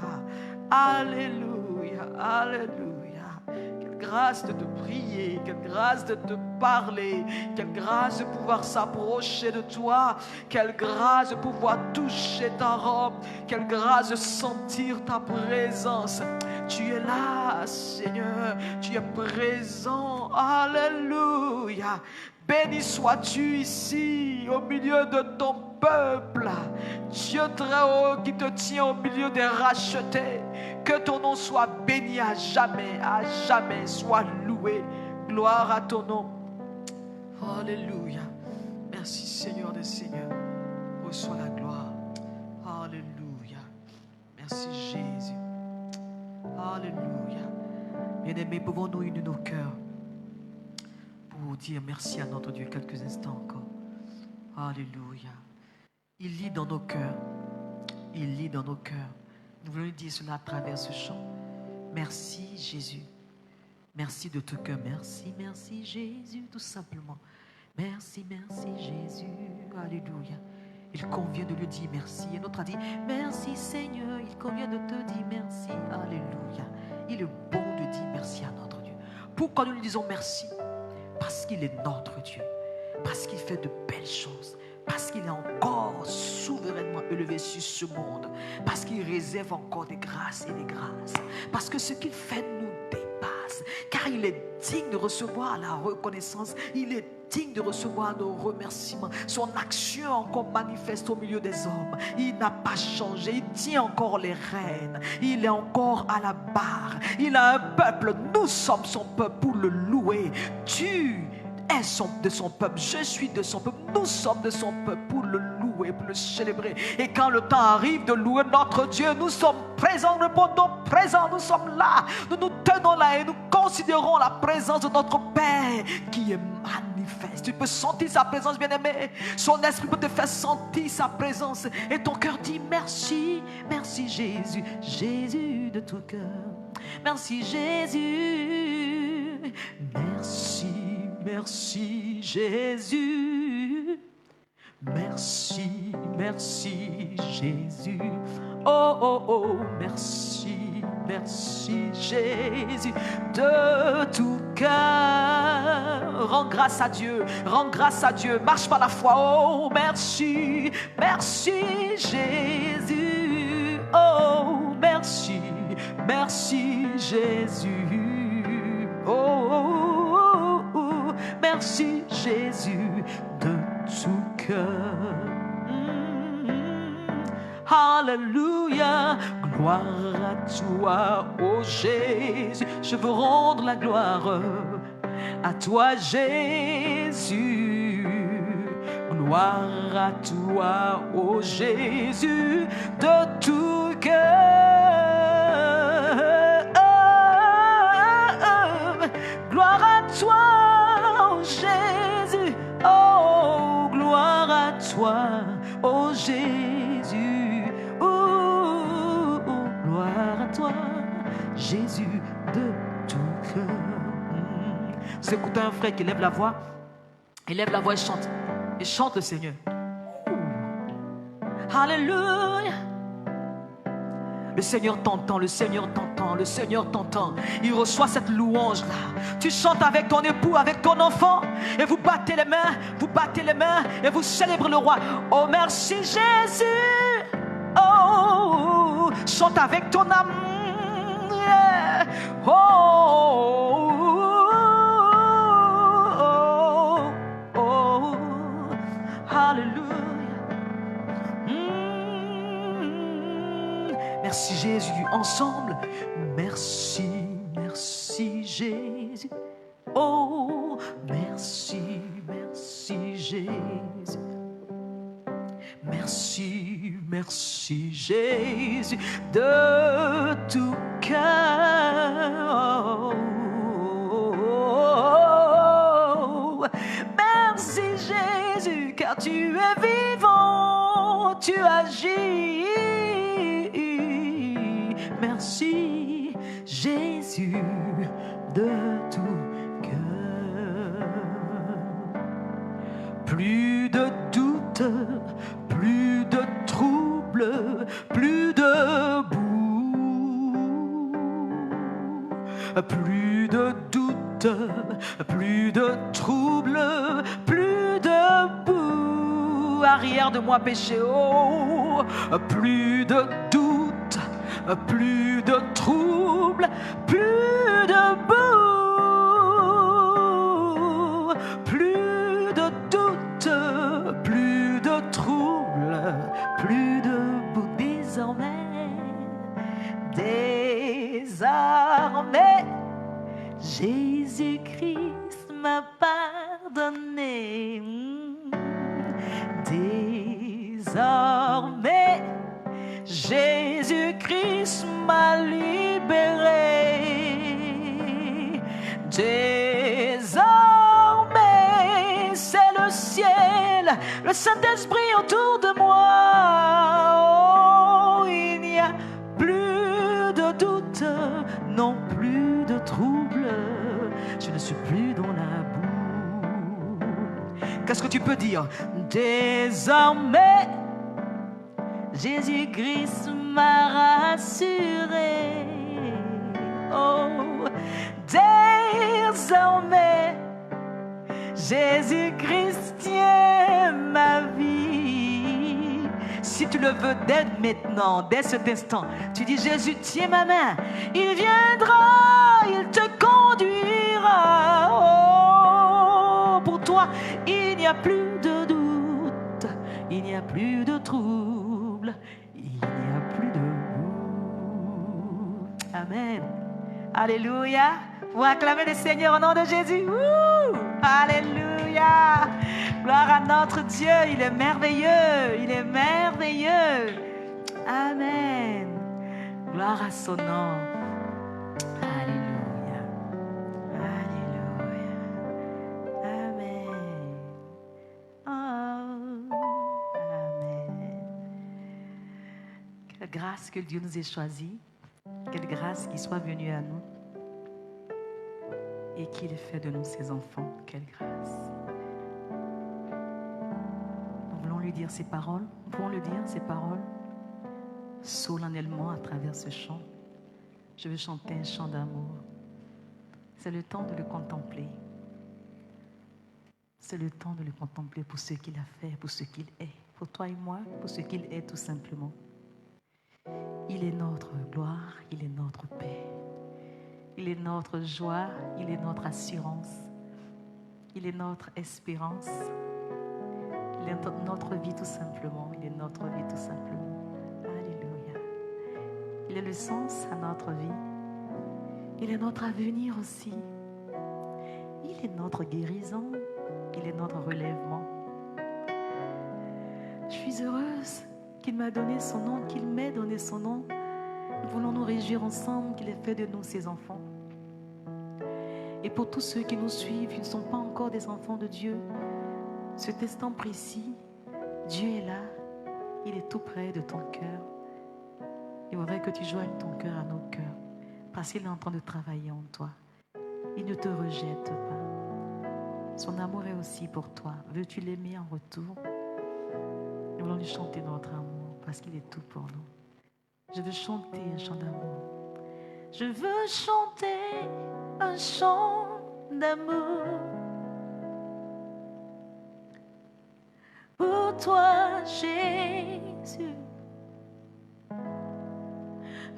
alléluia, alléluia. Quelle grâce de te prier, quelle grâce de te parler, quelle grâce de pouvoir s'approcher de toi, quelle grâce de pouvoir toucher ta robe, quelle grâce de sentir ta présence. Tu es là, Seigneur, tu es présent, alléluia. Béni sois-tu ici, au milieu de ton peuple. Dieu très haut qui te tient au milieu des rachetés. Que ton nom soit béni à jamais, sois loué. Gloire à ton nom. Alléluia. Merci Seigneur des Seigneurs. Reçois la gloire. Alléluia. Merci Jésus. Alléluia. Bien-aimés, pouvons-nous unir nos cœurs pour dire merci à notre Dieu quelques instants encore. Alléluia. Il lit dans nos cœurs. Il lit dans nos cœurs. Nous voulons lui dire cela à travers ce chant. Merci Jésus. Merci de tout cœur. Merci, merci Jésus, tout simplement. Merci, merci Jésus. Alléluia. Il convient de lui dire merci. Et notre a dit, merci Seigneur. Il convient de te dire merci. Alléluia. Il est bon de dire merci à notre Dieu. Pourquoi nous lui disons merci? Parce qu'il est notre Dieu. Parce qu'il fait de belles choses. Parce qu'il est encore souverainement élevé sur ce monde. Parce qu'il réserve encore des grâces et des grâces. Parce que ce qu'il fait nous dépasse. Car il est digne de recevoir la reconnaissance. Il est digne de recevoir nos remerciements. Son action encore manifeste au milieu des hommes. Il n'a pas changé. Il tient encore les rênes. Il est encore à la barre. Il a un peuple. Nous sommes son peuple pour le louer. Tu es de son peuple. Je suis de son peuple. Nous sommes de son peuple pour le louer, pour le célébrer. Et quand le temps arrive de louer notre Dieu, nous sommes présents, répondons présents. Nous sommes là. Nous nous tenons là et nous considérons la présence de notre Père qui est manifeste. Tu peux sentir sa présence, bien-aimé. Son esprit peut te faire sentir sa présence. Et ton cœur dit merci. Merci Jésus. Jésus de tout cœur. Merci Jésus. Merci. Merci Jésus. Merci, merci Jésus. Oh, oh, oh, merci, merci Jésus. De tout cœur, rends grâce à Dieu, rends grâce à Dieu. Marche par la foi. Oh, merci, merci Jésus. Oh, merci, merci Jésus. Oh, merci Jésus de tout cœur. Alléluia, gloire à toi, oh Jésus. Je veux rendre la gloire à toi, Jésus. Gloire à toi, oh Jésus, de tout cœur. Gloire à toi, oh Jésus. Oh, gloire à toi, oh Jésus. Oh, gloire à toi, Jésus de tout cœur. Vous écoutez un frère qui lève la voix. Il lève la voix et chante. Et chante le Seigneur. Alléluia. Le Seigneur t'entend, le Seigneur t'entend, le Seigneur t'entend. Il reçoit cette louange-là. Tu chantes avec ton époux, avec ton enfant, et vous battez les mains et vous célébrez le roi. Oh merci Jésus. Oh, chante avec ton âme. Yeah. Oh, oh, oh, oh, alléluia. Merci Jésus, ensemble. Merci, merci Jésus. Oh, merci, merci Jésus. Merci, merci Jésus de tout cœur. Oh, oh, Merci Jésus, car tu es vivant, tu agis. Merci Jésus de tout cœur. Plus de doute, plus de trouble, plus de boue. Plus de doute, plus de trouble, plus de boue. Arrière de moi péché, oh, plus de doute, plus de trouble, plus de boue. Plus de doute, plus de trouble, plus de boue. Désormais, Jésus-Christ m'a pardonné. Désormais, Jésus-Christ m'a libéré. Désormais, c'est le ciel, le Saint-Esprit autour de moi. Oh, il n'y a plus de doute, non plus de trouble. Je ne suis plus dans la boue. Qu'est-ce que tu peux dire? Désormais, Jésus-Christ m'a rassuré. Oh, désormais, Jésus-Christ tient ma vie. Si tu le veux dès maintenant, dès cet instant, tu dis Jésus, tiens ma main. Il viendra, il te conduira. Oh, pour toi, il n'y a plus de doute, il n'y a plus de trouble, il n'y a plus de boue. Amen. Alléluia. Vous acclamez le Seigneur au nom de Jésus. Ouh. Alléluia. Gloire à notre Dieu. Il est merveilleux. Il est merveilleux. Amen. Gloire à son nom. Alléluia. Alléluia. Amen. Oh. Amen. Quelle grâce que Dieu nous ait choisis. Quelle grâce qu'il soit venu à nous. Et qu'il ait fait de nous ses enfants. Quelle grâce. Nous voulons lui dire ces paroles. Nous pouvons lui dire ces paroles solennellement à travers ce chant. Je veux chanter un chant d'amour. C'est le temps de le contempler. C'est le temps de le contempler pour ce qu'il a fait, pour ce qu'il est. Pour toi et moi, pour ce qu'il est tout simplement. Il est notre gloire, il est notre paix. Il est notre joie, il est notre assurance, il est notre espérance, il est notre vie tout simplement, il est notre vie tout simplement. Alléluia. Il est le sens à notre vie, il est notre avenir aussi, il est notre guérison, il est notre relèvement. Je suis heureuse qu'il m'a donné son nom, qu'il m'ait donné son nom. Nous voulons nous réjouir ensemble qu'il ait fait de nous ses enfants. Et pour tous ceux qui nous suivent, qui ne sont pas encore des enfants de Dieu, cet instant précis, Dieu est là, il est tout près de ton cœur. Il voudrait que tu joignes ton cœur à nos cœurs, parce qu'il est en train de travailler en toi. Il ne te rejette pas. Son amour est aussi pour toi. Veux-tu l'aimer en retour? Nous voulons lui chanter notre amour, parce qu'il est tout pour nous. Je veux chanter un chant d'amour. Je veux chanter un chant d'amour. Pour toi, Jésus.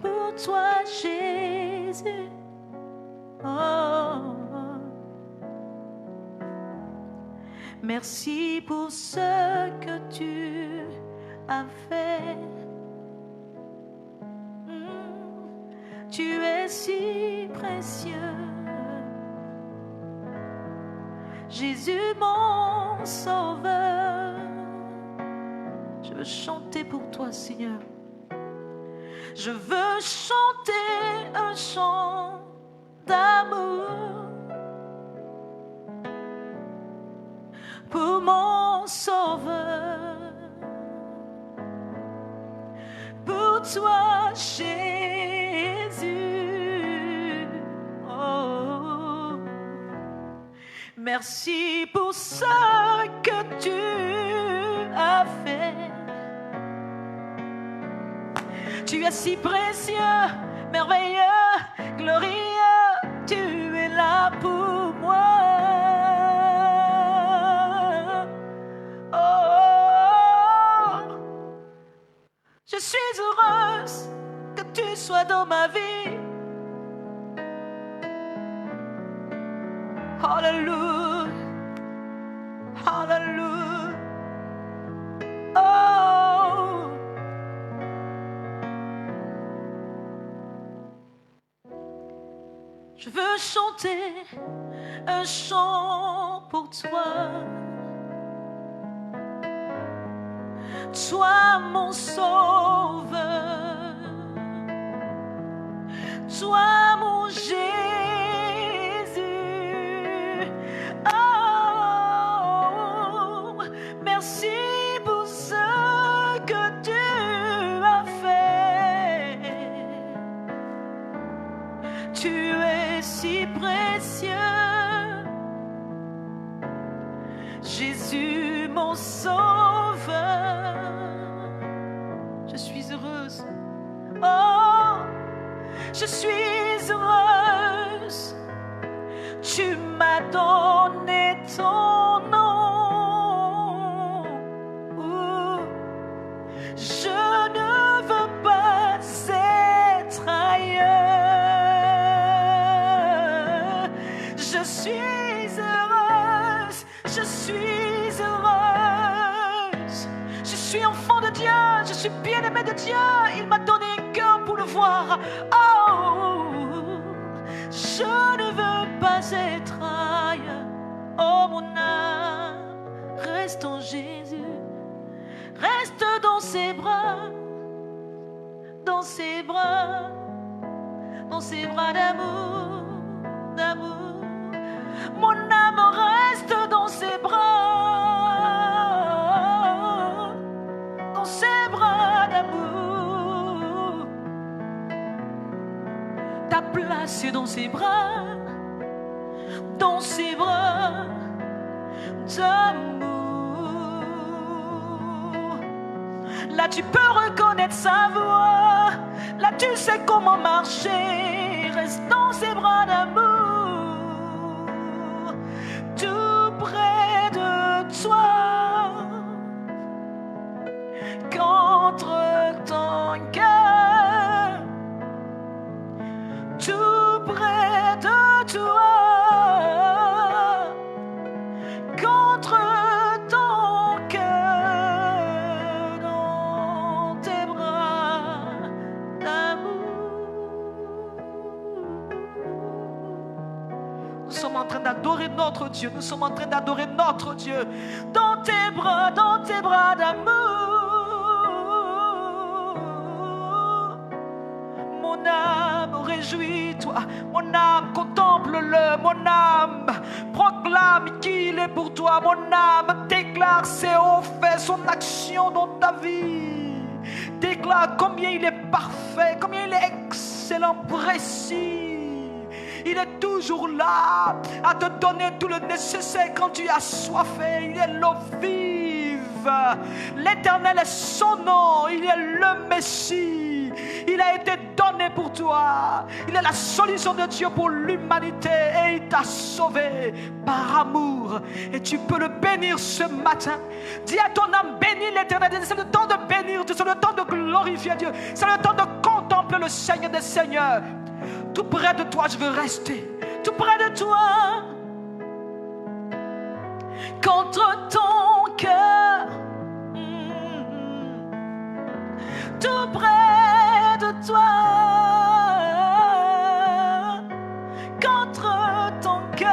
Pour toi, Jésus. Oh. Merci pour ce que tu as fait. Tu es si précieux. Jésus, mon sauveur. Je veux chanter pour toi, Seigneur. Je veux chanter un chant d'amour. mon sauveur. Pour toi, Jésus. Oh, merci pour ce que tu as fait. Tu es si précieux, merveilleux, glorieux. Tu es là pour moi. Je suis heureuse que tu sois dans ma vie. Hallelujah, hallelujah. Oh, je veux chanter un chant pour toi. Toi mon sauveur, toi mon Jésus. Oh, merci pour ce que tu as fait. Tu es si précieux, Jésus mon sauveur. Je suis heureuse. Oh, je suis heureuse. Tu m'as donné ton nom. Je ne veux pas être ailleurs. Je suis heureuse. Je suis heureuse. Je suis enfant de Dieu. Je suis bien-aimé de Dieu. Il m'a donné un cœur pour le voir. Oh, je ne veux pas être ailleurs. Oh, mon âme reste en Jésus. Reste dans ses bras. Dans ses bras. Dans ses bras d'amour. D'amour. Mon âme reste dans ses bras. Dans ses bras d'amour. Ta place est dans ses bras. Dans ses bras d'amour. Là tu peux reconnaître sa voix. Là tu sais comment marcher. Reste dans ses bras d'amour. Tout près de toi. Contre ton cœur. Tout près de toi. Contre ton cœur. Dans tes bras d'amour. Nous sommes en train d'adorer notre Dieu. Nous sommes en train d'adorer notre Dieu. Dans tes bras d'amour. Mon âme, réjouis-toi. Mon âme, contemple-le. Mon âme, proclame qu'il est pour toi. Mon âme, déclare ses hauts faits, son action dans ta vie. Déclare combien il est parfait, combien il est excellent, précis. Il est toujours là à te donner tout le nécessaire quand tu as soifé. Il est l'eau vive. L'Éternel est son nom. Il est le Messie. Il a été donné pour toi. Il est la solution de Dieu pour l'humanité. Et il t'a sauvé par amour. Et tu peux le bénir ce matin. Dis à ton âme, bénis l'Éternel. C'est le temps de bénir Dieu. C'est le temps de glorifier Dieu. C'est le temps de contempler le Seigneur des Seigneurs. Tout près de toi, je veux rester. Tout près de toi. Contre ton cœur. Tout près de toi. Contre ton cœur.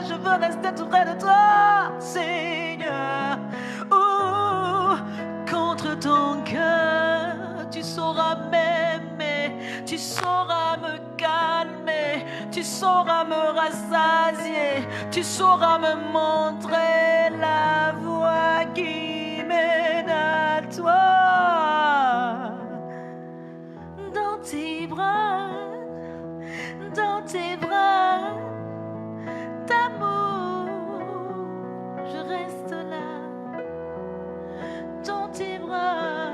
Je veux rester tout près de toi, Seigneur. Contre ton cœur. Tu sauras m'aimer, tu sauras me calmer, Tu sauras me rassasier, tu sauras me montrer la voie qui mène à toi. Dans tes bras d'amour, je reste là. Dans tes bras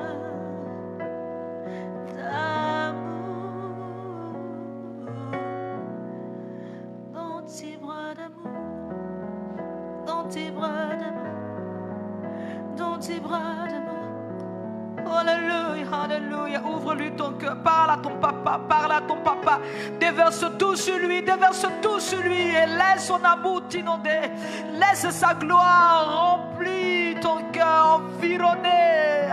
d'amour, dans tes bras d'amour, dans tes bras d'amour, dans tes bras d'amour. Alléluia, alléluia. Ouvre-lui ton cœur, parle à ton papa, parle à ton papa. Déverse tout sur lui, déverse tout sur lui et laisse son amour t'inonder. Laisse sa gloire remplir ton cœur, environner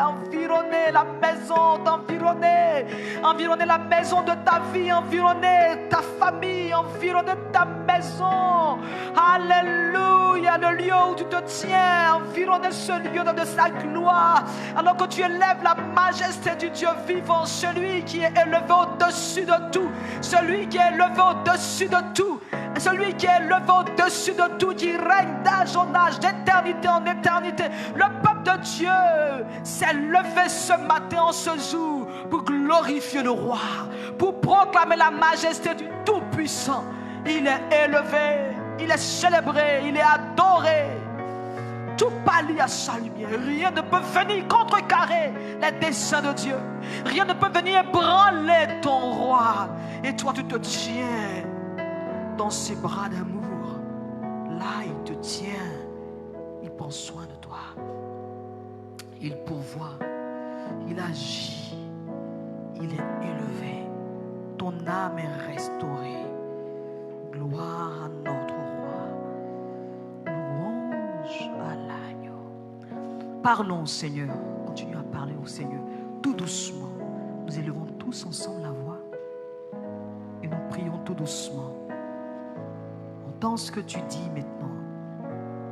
la maison, environner la maison de ta vie, environner ta famille, environner ta maison. Alléluia, le lieu où tu te tiens, environner ce lieu de sa gloire. Alors que tu élèves la majesté du Dieu vivant, celui qui est élevé au-dessus de tout, celui qui est élevé au-dessus de tout, celui qui est élevé au-dessus de tout, qui règne d'âge en âge, d'éternité en éternité. Le peuple de Dieu s'est levé ce matin, en ce jour, pour glorifier le roi, pour proclamer la majesté du Tout-Puissant. Il est élevé, il est célébré, il est adoré. Tout pâlit à sa lumière. Rien ne peut venir contrecarrer les desseins de Dieu. Rien ne peut venir ébranler ton roi. Et toi, tu te tiens dans ses bras d'amour. Là, il te tient. Il prend soin de toi. Il pourvoit. Il agit. Il est élevé. Ton âme est restaurée. Gloire à notre roi. Louange à l'agneau. Parlons au Seigneur. Continue à parler au Seigneur. Tout doucement. Nous élevons tous ensemble la voix. Et nous prions tout doucement. Entends ce que tu dis maintenant.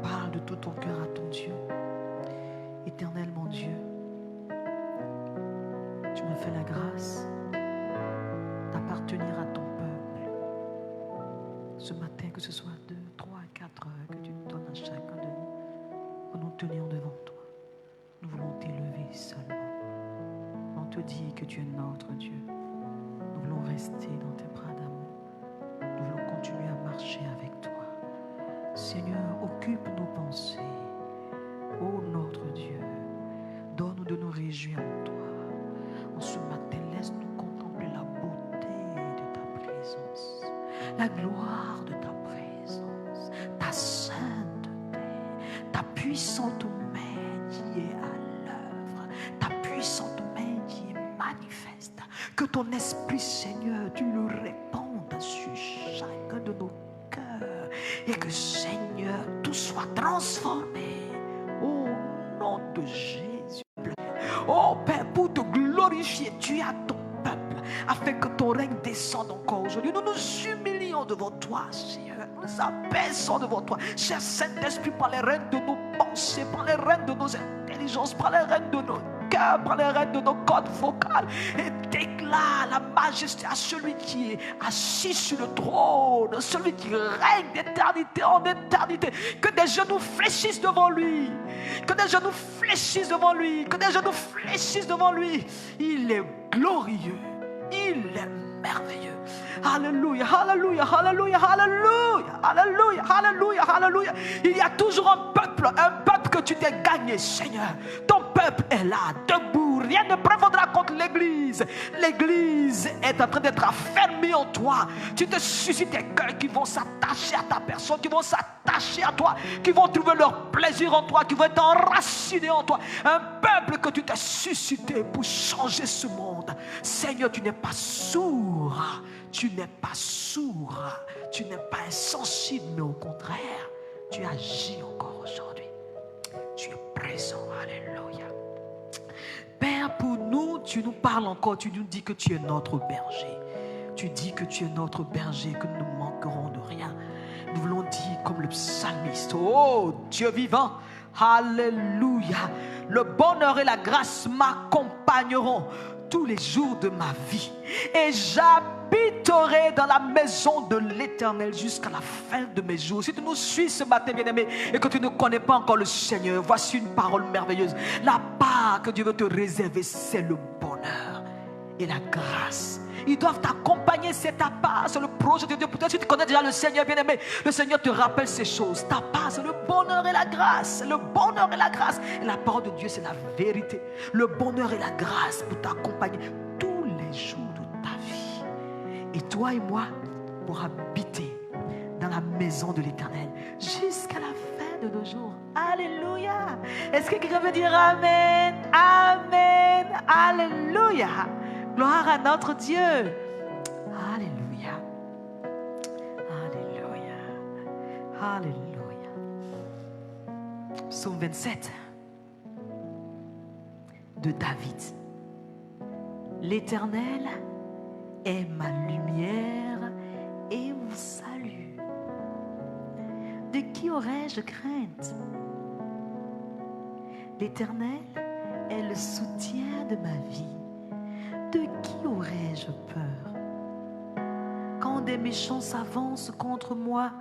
Parle de tout ton cœur à ton Dieu. Éternel mon Dieu, tu me fais la grâce d'appartenir à ton peuple. Ce matin, que ce soit 2, 3, 4 heures que tu donnes à chacun de nous, que nous tenions devant toi. Nous voulons t'élever seulement. On te dit que tu es notre Dieu. Nous voulons rester dans tes bras d'amour. Nous voulons continuer à marcher avec toi. Seigneur, occupe nos pensées. Ô notre Dieu, donne-nous de nous réjouir en toi. En ce matin, laisse-nous contempler la beauté de ta présence, la gloire de ta présence, ta sainteté, ta puissante main qui est à l'œuvre, ta puissante main qui est manifeste. Que ton esprit, Seigneur, tu le répandes sur chacun de nos cœurs et que, Seigneur, tout soit transformé. Au nom de Jésus. Oh Père, pour te glorifier, tu es à ton peuple, afin que ton règne descende encore aujourd'hui. Nous nous humilions devant toi, Seigneur. Nous nous abaissons devant toi. Cher Saint-Esprit, par les rênes de nos pensées, par les rênes de nos intelligences, par les rênes de nos cœurs, par les rênes de nos cordes vocales, et déclare la majesté à celui qui est assis sur le trône, celui qui règne d'éternité en éternité. Que des genoux fléchissent devant lui, que des genoux fléchissent devant lui, que des genoux fléchissent devant lui. Il est glorieux, il est merveilleux. Alléluia, alléluia, alléluia, alléluia, alléluia, alléluia, alléluia. Il y a toujours un peuple que tu t'es gagné, Seigneur. Ton peuple est là, debout. Rien ne prévaudra contre l'église. L'église est en train d'être affermie en toi. Tu te suscites des cœurs qui vont s'attacher à ta personne, qui vont s'attacher à toi, qui vont trouver leur plaisir en toi, qui vont être enracinés en toi. Un peuple que tu t'es suscité pour changer ce monde. Seigneur, tu n'es pas sourd. Tu n'es pas sourd, tu n'es pas insensible, mais au contraire, tu agis encore aujourd'hui. Tu es présent, alléluia. Père, pour nous, tu nous parles encore, tu nous dis que tu es notre berger. Tu dis que tu es notre berger, que nous ne manquerons de rien. Nous voulons dire comme le psalmiste, oh Dieu vivant, alléluia. Le bonheur et la grâce m'accompagneront tous les jours de ma vie. Et j'habiterai dans la maison de l'Éternel jusqu'à la fin de mes jours. Si tu nous suis ce matin, bien-aimé, et que tu ne connais pas encore le Seigneur, voici une parole merveilleuse. La part que Dieu veut te réserver, c'est le bonheur et la grâce. Ils doivent t'accompagner, c'est ta part, c'est le projet de Dieu. Peut-être que tu connais déjà le Seigneur, bien-aimé. Le Seigneur te rappelle ces choses. Ta part, c'est le bonheur et la grâce. Le bonheur et la grâce. Et la parole de Dieu, c'est la vérité. Le bonheur et la grâce pour t'accompagner tous les jours de ta vie. Et toi et moi, pour habiter dans la maison de l'Éternel jusqu'à la fin de nos jours. Alléluia. Est-ce que quelqu'un veut dire Amen? Amen. Alléluia. Gloire à notre Dieu. Alléluia. Alléluia. Alléluia. Psaume 27 de David. L'Éternel est ma lumière et mon salut. De qui aurais-je crainte? L'Éternel est le soutien de ma vie. De qui aurais-je peur? Quand des méchants s'avancent contre moi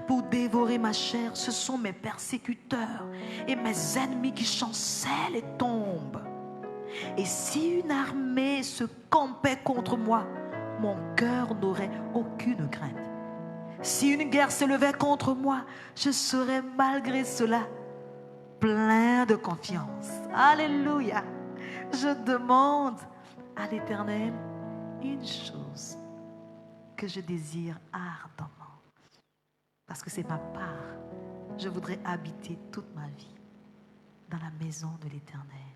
pour dévorer ma chair, ce sont mes persécuteurs et mes ennemis qui chancellent et tombent. Et si une armée se campait contre moi, mon cœur n'aurait aucune crainte. Si une guerre s'élevait contre moi, je serais malgré cela plein de confiance. Alléluia. Je demande à l'Éternel une chose que je désire ardemment, parce que c'est ma part. Je voudrais habiter toute ma vie dans la maison de l'Éternel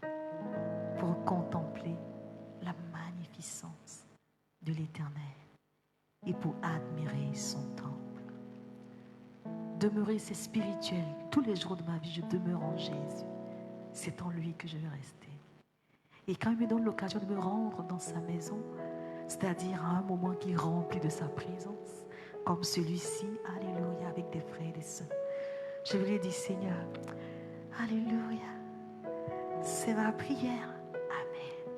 pour contempler la magnificence de l'Éternel et pour admirer son temple. Demeurer, c'est spirituel. Tous les jours de ma vie, je demeure en Jésus. C'est en lui que je vais rester. Et quand il me donne l'occasion de me rendre dans sa maison, c'est-à-dire à un moment qui est rempli de sa présence, comme celui-ci, alléluia, avec des frères et des sœurs, je lui ai dit, Seigneur, alléluia, c'est ma prière, amen,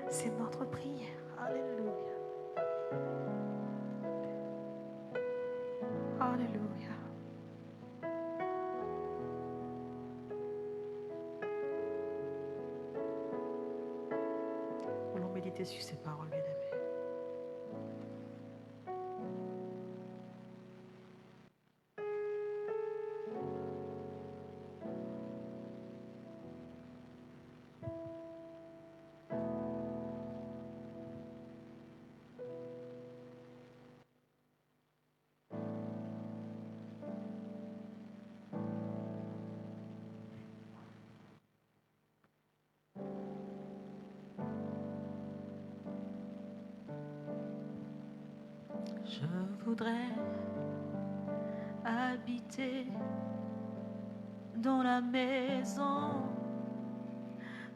c'est notre prière, alléluia, alléluia. Méditer sur ces paroles, bien-aimés. Je voudrais habiter dans la maison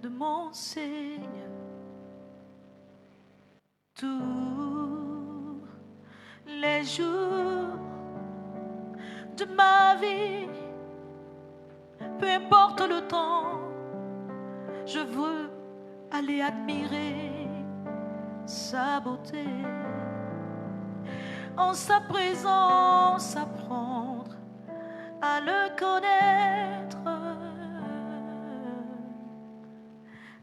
de mon Seigneur tous les jours de ma vie, peu importe le temps, je veux aller admirer sa beauté. En sa présence, apprendre à le connaître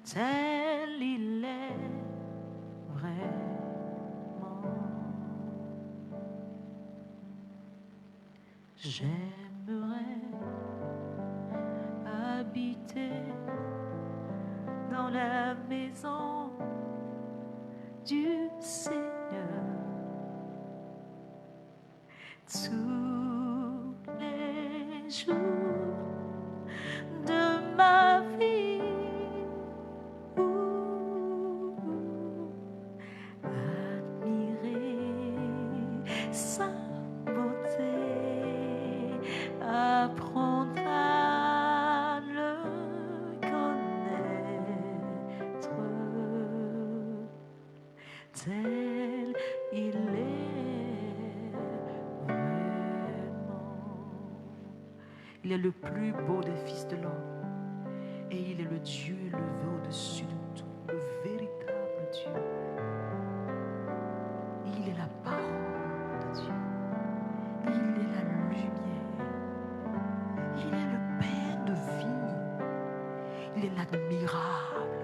tel il est vraiment. J'aimerais habiter dans la maison du Seigneur tous les jours de ma vie. Admirer sa beauté, apprendre à le connaître tel il est. Il est le plus beau des fils de l'homme. Et il est le Dieu élevé au-dessus de tout, le véritable Dieu. Il est la parole de Dieu. Il est la lumière. Il est le Père de vie. Il est l'admirable,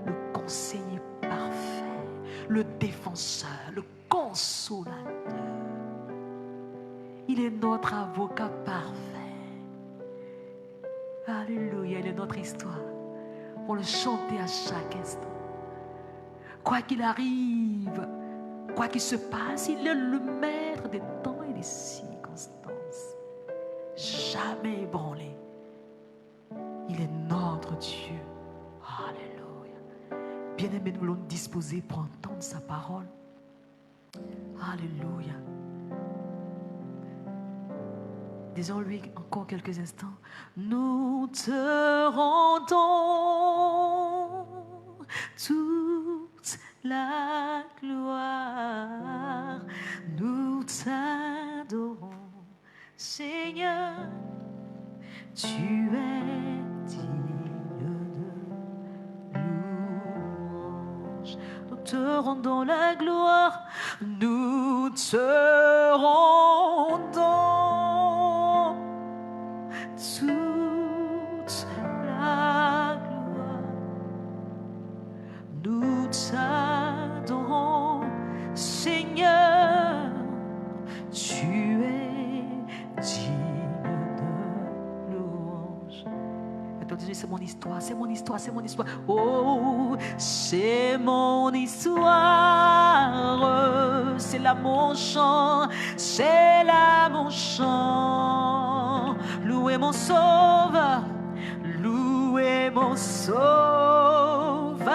le conseiller parfait, le défenseur, le consolateur. Il est notre avocat parfait. Alléluia, il est notre histoire. Pour le chanter à chaque instant. Quoi qu'il arrive, quoi qu'il se passe, il est le maître des temps et des circonstances. Jamais ébranlé. Il est notre Dieu. Alléluia. Bien-aimés, nous voulons nous disposer pour entendre sa parole. Alléluia. Disons-lui encore quelques instants. Nous te rendons toute la gloire. Nous t'adorons, Seigneur. Tu es digne de louange. Nous te rendons la gloire. Nous te rendons toute la gloire. Nous t'adorons, Seigneur. Tu es digne de louange. Attends, c'est mon histoire, c'est mon histoire, c'est mon histoire. Oh, c'est mon histoire. C'est là mon chant, c'est là mon chant. Louez mon sauveur, louez mon sauveur.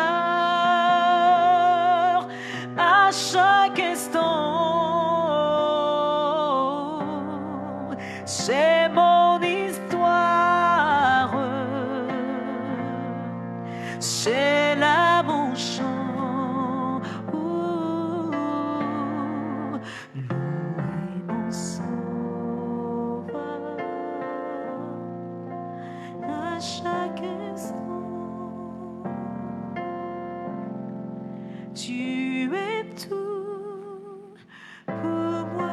À chaque instant, c'est mon histoire. C'est là mon chant. Louez mon sauveur. À chaque instant, tu es tout pour moi.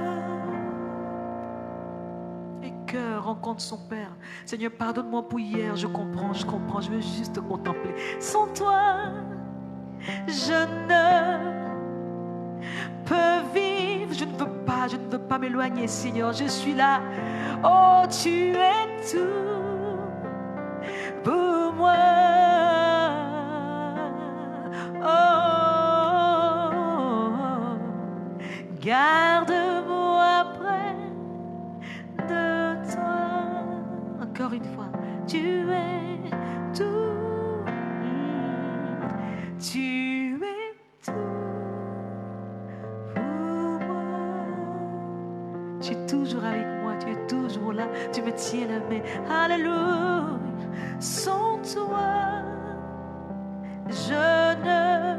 Et cœur rencontre son Père. Seigneur, pardonne-moi pour hier. Je comprends, je veux juste te contempler. Sans toi, je ne peux vivre. Je ne veux pas m'éloigner, Seigneur. Je suis là. Oh, tu es tout pour moi. Oh, garde-moi près de toi. Encore une fois, tu es tout. Tu es tout pour moi. Tu es toujours avec moi, tu es toujours là, tu me tiens la main. Alléluia. Sans toi, je ne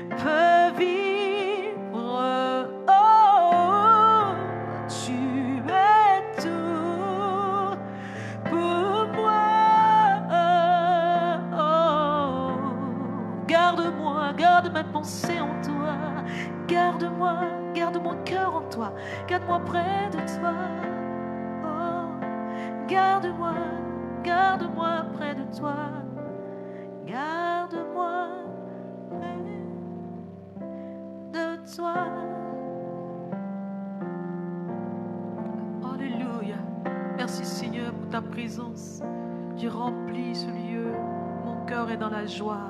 peux vivre. Oh, tu es tout pour moi. Oh, garde-moi, garde ma pensée en toi. Garde-moi, garde mon cœur en toi. Garde-moi près de toi. Oh, garde-moi, garde-moi près de toi. Garde-moi près de toi. Alléluia. Merci Seigneur pour ta présence. Tu remplis ce lieu. Mon cœur est dans la joie.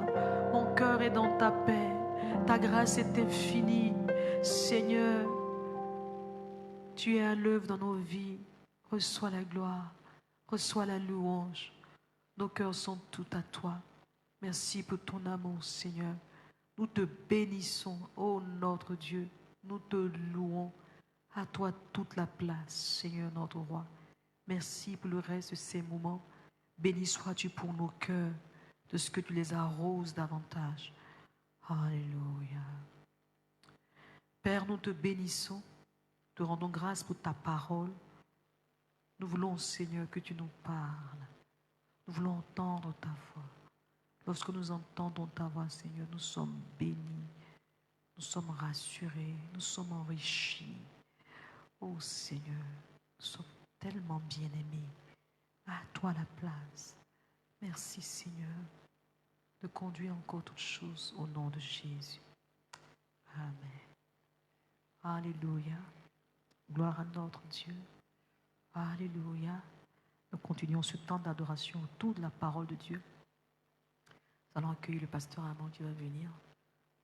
Mon cœur est dans ta paix. Ta grâce est infinie. Seigneur, tu es à l'œuvre dans nos vies. Reçois la gloire. Reçois la louange. Nos cœurs sont tout à toi. Merci pour ton amour, Seigneur. Nous te bénissons, ô notre Dieu. Nous te louons. À toi toute la place, Seigneur notre roi. Merci pour le reste de ces moments. Béni sois-tu pour nos cœurs, de ce que tu les arroses davantage. Alléluia. Père, nous te bénissons. Te rendons grâce pour ta parole. Nous voulons, Seigneur, que tu nous parles. Nous voulons entendre ta voix. Lorsque nous entendons ta voix, Seigneur, nous sommes bénis. Nous sommes rassurés, nous sommes enrichis. Oh Seigneur, nous sommes tellement bien-aimés. À toi la place. Merci Seigneur de conduire encore toutes choses au nom de Jésus. Amen. Alléluia. Gloire à notre Dieu. Alléluia. Nous continuons ce temps d'adoration autour de la parole de Dieu. Nous allons accueillir le pasteur Armand qui va venir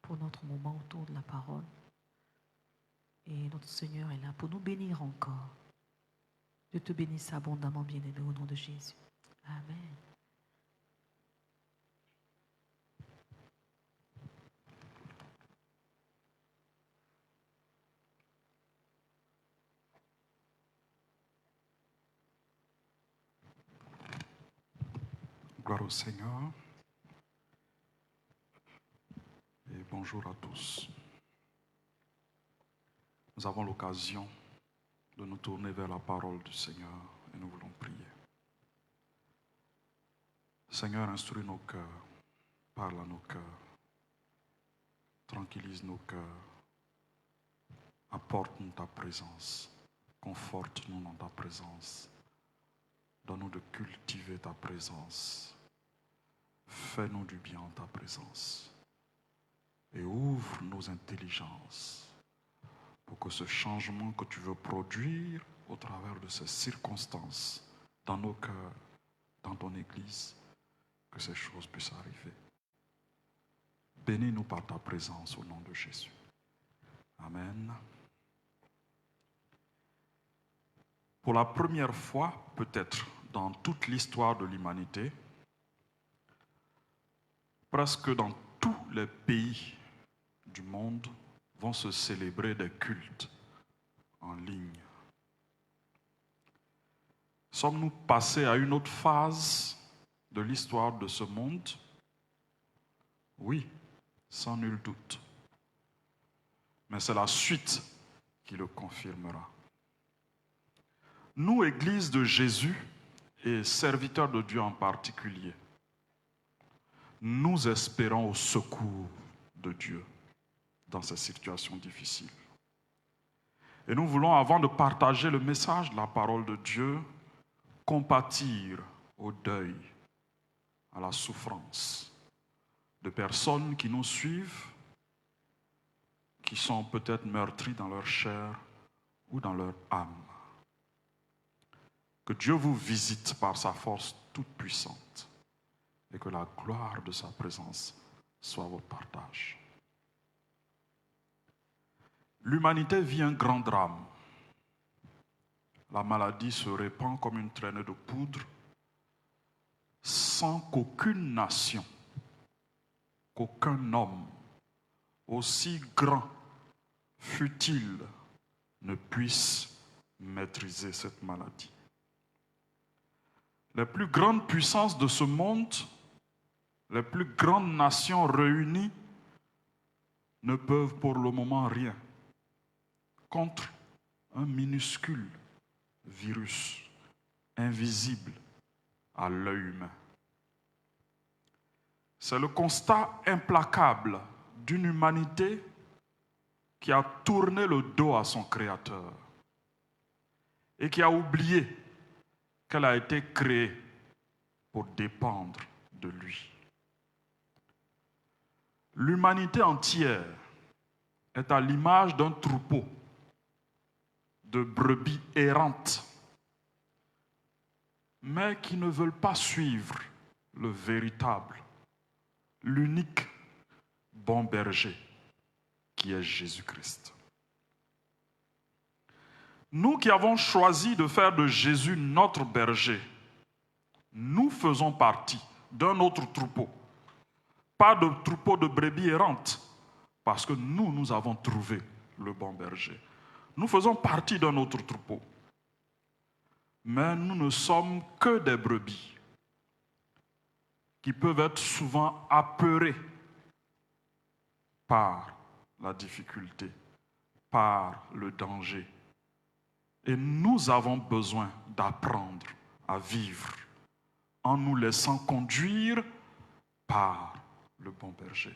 pour notre moment autour de la parole. Et notre Seigneur est là pour nous bénir encore. Dieu te bénisse abondamment, bien-aimé, au nom de Jésus. Amen.
Gloire au Seigneur et bonjour à tous. Nous avons l'occasion de nous tourner vers la parole du Seigneur et nous voulons prier. Seigneur, instruis nos cœurs, parle à nos cœurs, tranquillise nos cœurs, apporte-nous ta présence, conforte-nous dans ta présence, donne-nous de cultiver ta présence. Fais-nous du bien en ta présence et ouvre nos intelligences pour que ce changement que tu veux produire au travers de ces circonstances dans nos cœurs, dans ton Église, que ces choses puissent arriver. Bénis-nous par ta présence au nom de Jésus. Amen. Pour la première fois, peut-être dans toute l'histoire de l'humanité, presque dans tous les pays du monde vont se célébrer des cultes en ligne. Sommes-nous passés à une autre phase de l'histoire de ce monde? Oui, sans nul doute. Mais c'est la suite qui le confirmera. Nous, Église de Jésus et serviteurs de Dieu en particulier, nous espérons au secours de Dieu dans ces situations difficiles. Et nous voulons, avant de partager le message de la parole de Dieu, compatir au deuil, à la souffrance de personnes qui nous suivent, qui sont peut-être meurtries dans leur chair ou dans leur âme. Que Dieu vous visite par sa force toute puissante et que la gloire de sa présence soit votre partage. L'humanité vit un grand drame. La maladie se répand comme une traînée de poudre sans qu'aucune nation, qu'aucun homme, aussi grand fût-il, ne puisse maîtriser cette maladie. Les plus grandes puissances de ce monde, les plus grandes nations réunies, ne peuvent pour le moment rien contre un minuscule virus invisible à l'œil humain. C'est le constat implacable d'une humanité qui a tourné le dos à son Créateur et qui a oublié qu'elle a été créée pour dépendre de lui. L'humanité entière est à l'image d'un troupeau de brebis errantes, mais qui ne veulent pas suivre le véritable, l'unique bon berger qui est Jésus-Christ. Nous qui avons choisi de faire de Jésus notre berger, nous faisons partie d'un autre troupeau. Pas de troupeau de brebis errantes, parce que nous avons trouvé le bon berger. Nous faisons partie d'un autre troupeau. Mais nous ne sommes que des brebis qui peuvent être souvent apeurées par la difficulté, par le danger. Et nous avons besoin d'apprendre à vivre en nous laissant conduire par le bon berger.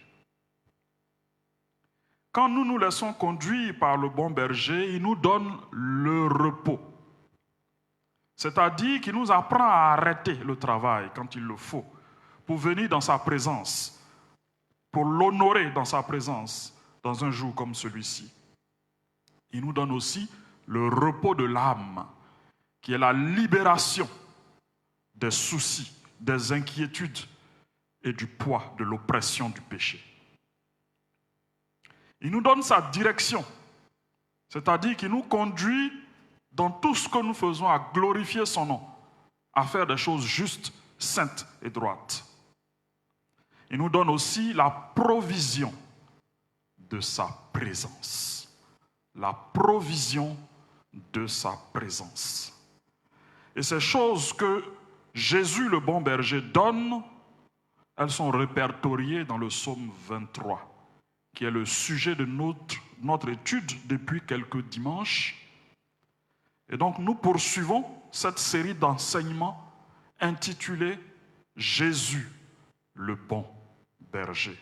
Quand nous nous laissons conduire par le bon berger, il nous donne le repos. C'est-à-dire qu'il nous apprend à arrêter le travail quand il le faut, pour venir dans sa présence, pour l'honorer dans sa présence, dans un jour comme celui-ci. Il nous donne aussi le repos de l'âme, qui est la libération des soucis, des inquiétudes et du poids de l'oppression du péché. Il nous donne sa direction, c'est-à-dire qu'il nous conduit dans tout ce que nous faisons à glorifier son nom, à faire des choses justes, saintes et droites. Il nous donne aussi la provision de sa présence. La provision de sa présence. Et ces choses que Jésus, le bon berger, donne, elles sont répertoriées dans le psaume 23, qui est le sujet de notre étude depuis quelques dimanches. Et donc nous poursuivons cette série d'enseignements intitulée « Jésus, le bon berger ».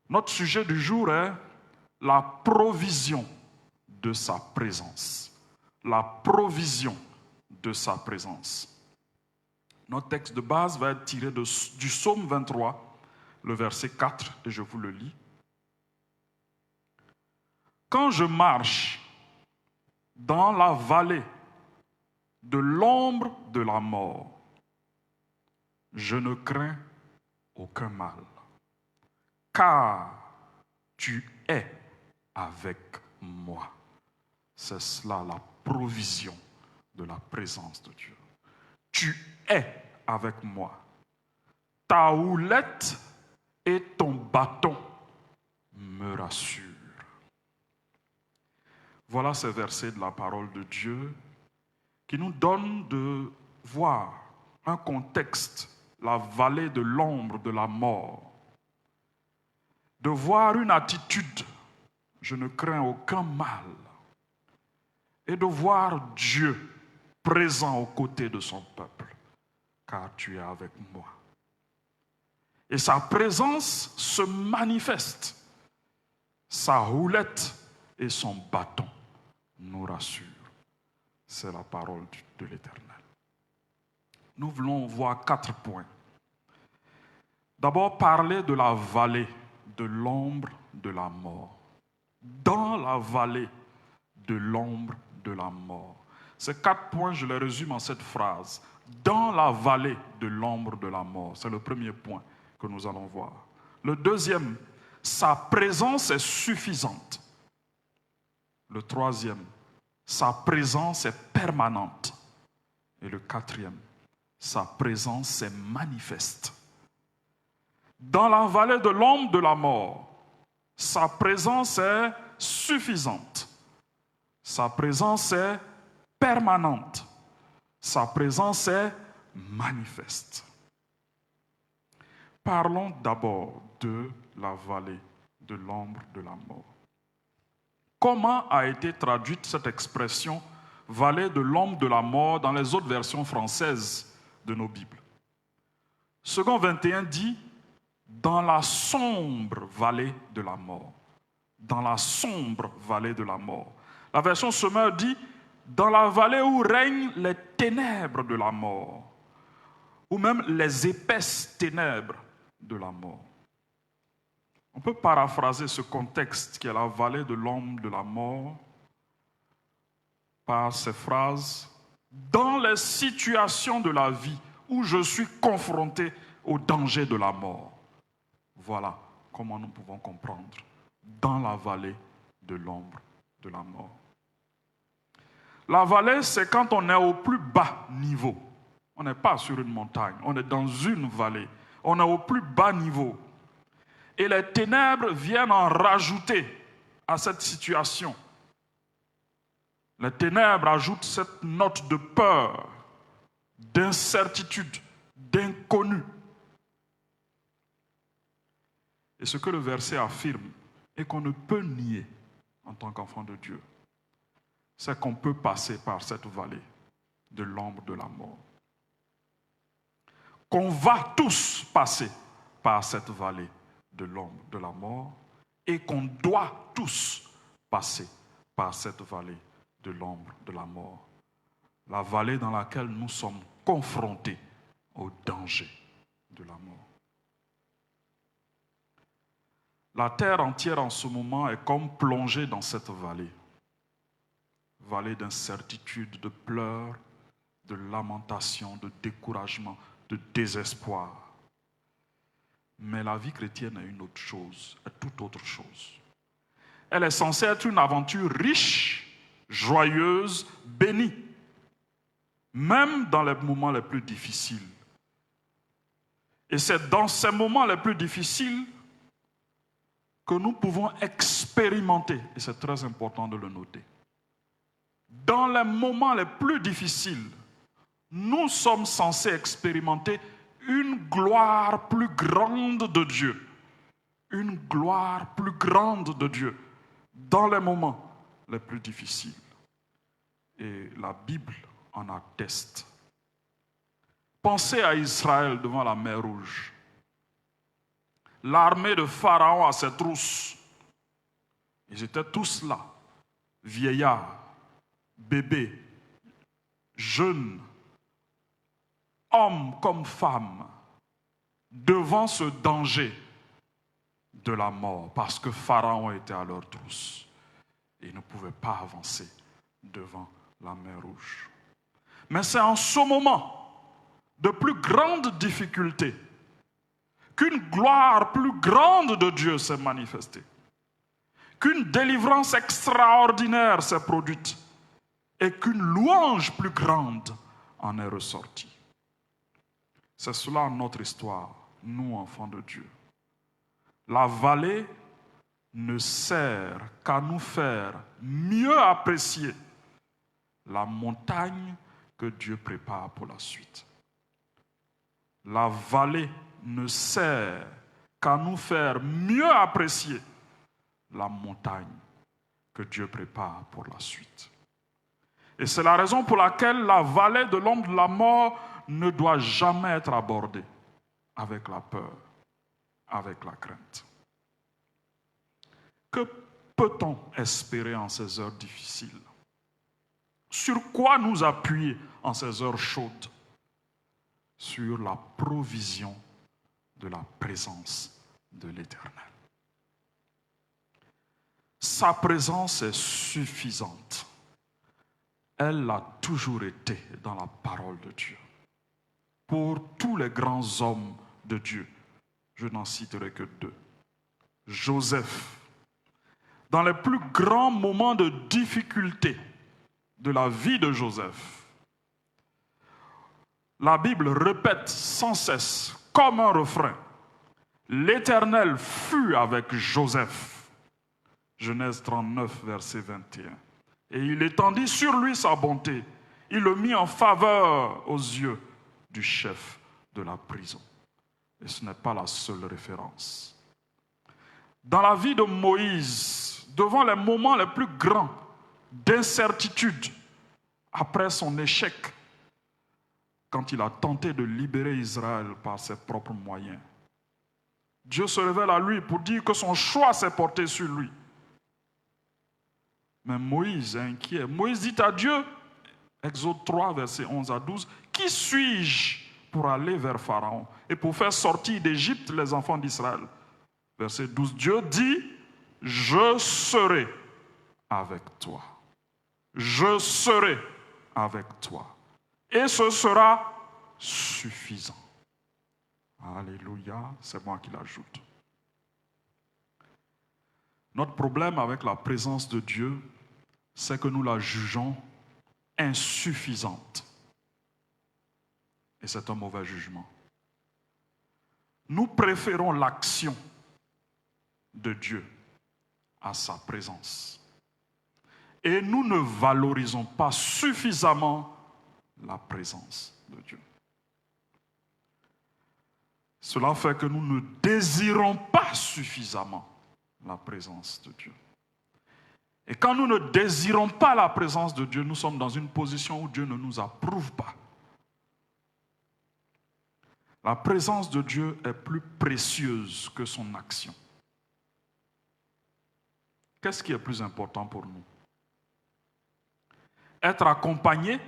Notre sujet du jour est la provision de sa présence. La provision de sa présence. Notre texte de base va être tiré du psaume 23, le verset 4, et je vous le lis. Quand je marche dans la vallée de l'ombre de la mort, je ne crains aucun mal, car tu es avec moi. C'est cela la provision de la présence de Dieu. Tu es avec moi. Ta houlette et ton bâton me rassurent. Voilà ces versets de la parole de Dieu qui nous donnent de voir un contexte, la vallée de l'ombre de la mort, de voir une attitude, je ne crains aucun mal, et de voir Dieu présent aux côtés de son peuple, car tu es avec moi. Et sa présence se manifeste, sa houlette et son bâton nous rassurent. C'est la parole de l'Éternel. Nous voulons voir 4 points. D'abord, parler de la vallée de l'ombre de la mort. Dans la vallée de l'ombre de la mort. Ces 4 points, je les résume en cette phrase. Dans la vallée de l'ombre de la mort. C'est le premier point que nous allons voir. Le deuxième, sa présence est suffisante. Le troisième, sa présence est permanente. Et le quatrième, sa présence est manifeste. Dans la vallée de l'ombre de la mort, sa présence est suffisante. Sa présence est permanente. Sa présence est manifeste. Parlons d'abord de la vallée de l'ombre de la mort. Comment a été traduite cette expression « vallée de l'ombre de la mort » dans les autres versions françaises de nos Bibles? Second 21 dit « dans la sombre vallée de la mort ». Dans la sombre vallée de la mort. La version Semeur dit « dans la vallée où règnent les ténèbres de la mort » ou même les épaisses ténèbres de la mort. On peut paraphraser ce contexte qui est la vallée de l'ombre de la mort par ces phrases « dans les situations de la vie où je suis confronté au danger de la mort ». Voilà comment nous pouvons comprendre « dans la vallée de l'ombre de la mort ». La vallée, c'est quand on est au plus bas niveau. On n'est pas sur une montagne, on est dans une vallée. On est au plus bas niveau. Et les ténèbres viennent en rajouter à cette situation. Les ténèbres ajoutent cette note de peur, d'incertitude, d'inconnu. Et ce que le verset affirme et qu'on ne peut nier en tant qu'enfant de Dieu, c'est qu'on peut passer par cette vallée de l'ombre de la mort. Qu'on va tous passer par cette vallée de l'ombre de la mort et qu'on doit tous passer par cette vallée de l'ombre de la mort. La vallée dans laquelle nous sommes confrontés au danger de la mort. La terre entière en ce moment est comme plongée dans cette vallée. Vallée d'incertitude, de pleurs, de lamentation, de découragement, de désespoir. Mais la vie chrétienne est une autre chose, est toute autre chose. Elle est censée être une aventure riche, joyeuse, bénie, même dans les moments les plus difficiles. Et c'est dans ces moments les plus difficiles que nous pouvons expérimenter, et c'est très important de le noter. Dans les moments les plus difficiles, nous sommes censés expérimenter une gloire plus grande de Dieu. Une gloire plus grande de Dieu dans les moments les plus difficiles. Et la Bible en atteste. Pensez à Israël devant la mer Rouge. L'armée de Pharaon à ses trousses. Ils étaient tous là, vieillards, bébés, jeunes, hommes comme femmes, devant ce danger de la mort, parce que Pharaon était à leur trousse. Et ils ne pouvaient pas avancer devant la mer Rouge. Mais c'est en ce moment de plus grande difficulté qu'une gloire plus grande de Dieu s'est manifestée, qu'une délivrance extraordinaire s'est produite et qu'une louange plus grande en est ressortie. C'est cela notre histoire, nous, enfants de Dieu. La vallée ne sert qu'à nous faire mieux apprécier la montagne que Dieu prépare pour la suite. La vallée ne sert qu'à nous faire mieux apprécier la montagne que Dieu prépare pour la suite. Et c'est la raison pour laquelle la vallée de l'ombre de la mort ne doit jamais être abordée avec la peur, avec la crainte. Que peut-on espérer en ces heures difficiles? Sur quoi nous appuyer en ces heures chaudes? Sur la provision de la présence de l'Éternel. Sa présence est suffisante. Elle l'a toujours été dans la parole de Dieu. Pour tous les grands hommes de Dieu, je n'en citerai que deux. Joseph, dans les plus grands moments de difficulté de la vie de Joseph, la Bible répète sans cesse, comme un refrain, l'Éternel fut avec Joseph. Genèse 39, verset 21. Et il étendit sur lui sa bonté. Il le mit en faveur aux yeux du chef de la prison. Et ce n'est pas la seule référence. Dans la vie de Moïse, devant les moments les plus grands d'incertitude, après son échec, quand il a tenté de libérer Israël par ses propres moyens, Dieu se révèle à lui pour dire que son choix s'est porté sur lui. Mais Moïse est inquiet. Moïse dit à Dieu, Exode 3, versets 11 à 12, « Qui suis-je pour aller vers Pharaon et pour faire sortir d'Égypte les enfants d'Israël ?» Verset 12, Dieu dit, « Je serai avec toi. Je serai avec toi. Et ce sera suffisant. » Alléluia, c'est moi qui l'ajoute. Notre problème avec la présence de Dieu, c'est que nous la jugeons insuffisante. Et c'est un mauvais jugement. Nous préférons l'action de Dieu à sa présence. Et nous ne valorisons pas suffisamment la présence de Dieu. Cela fait que nous ne désirons pas suffisamment la présence de Dieu. Et quand nous ne désirons pas la présence de Dieu, nous sommes dans une position où Dieu ne nous approuve pas. La présence de Dieu est plus précieuse que son action. qu'est-ce qui est plus important pour nous? Être accompagné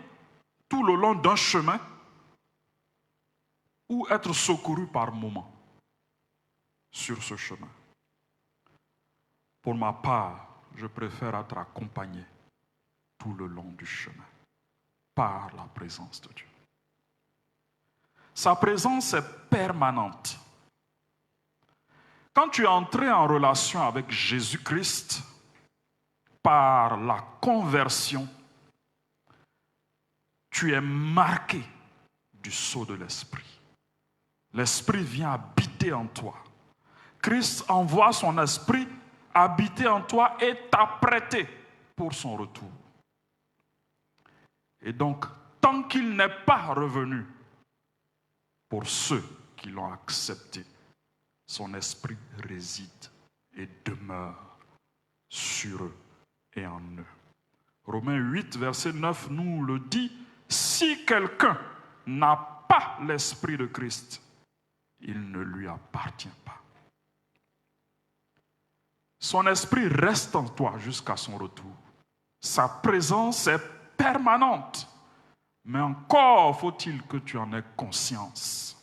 tout le long d'un chemin ou être secouru par moments sur ce chemin? Pour ma part, je préfère être accompagné tout le long du chemin par la présence de Dieu. Sa présence est permanente. Quand tu es entré en relation avec Jésus-Christ par la conversion, tu es marqué du sceau de l'Esprit. L'Esprit vient habiter en toi. Christ envoie son Esprit habiter en toi et t'apprêter pour son retour. Et donc, tant qu'il n'est pas revenu, pour ceux qui l'ont accepté, son Esprit réside et demeure sur eux et en eux. Romains 8, verset 9 nous le dit, « Si quelqu'un n'a pas l'Esprit de Christ, il ne lui appartient pas. » Son Esprit reste en toi jusqu'à son retour. Sa présence est permanente, mais encore faut-il que tu en aies conscience.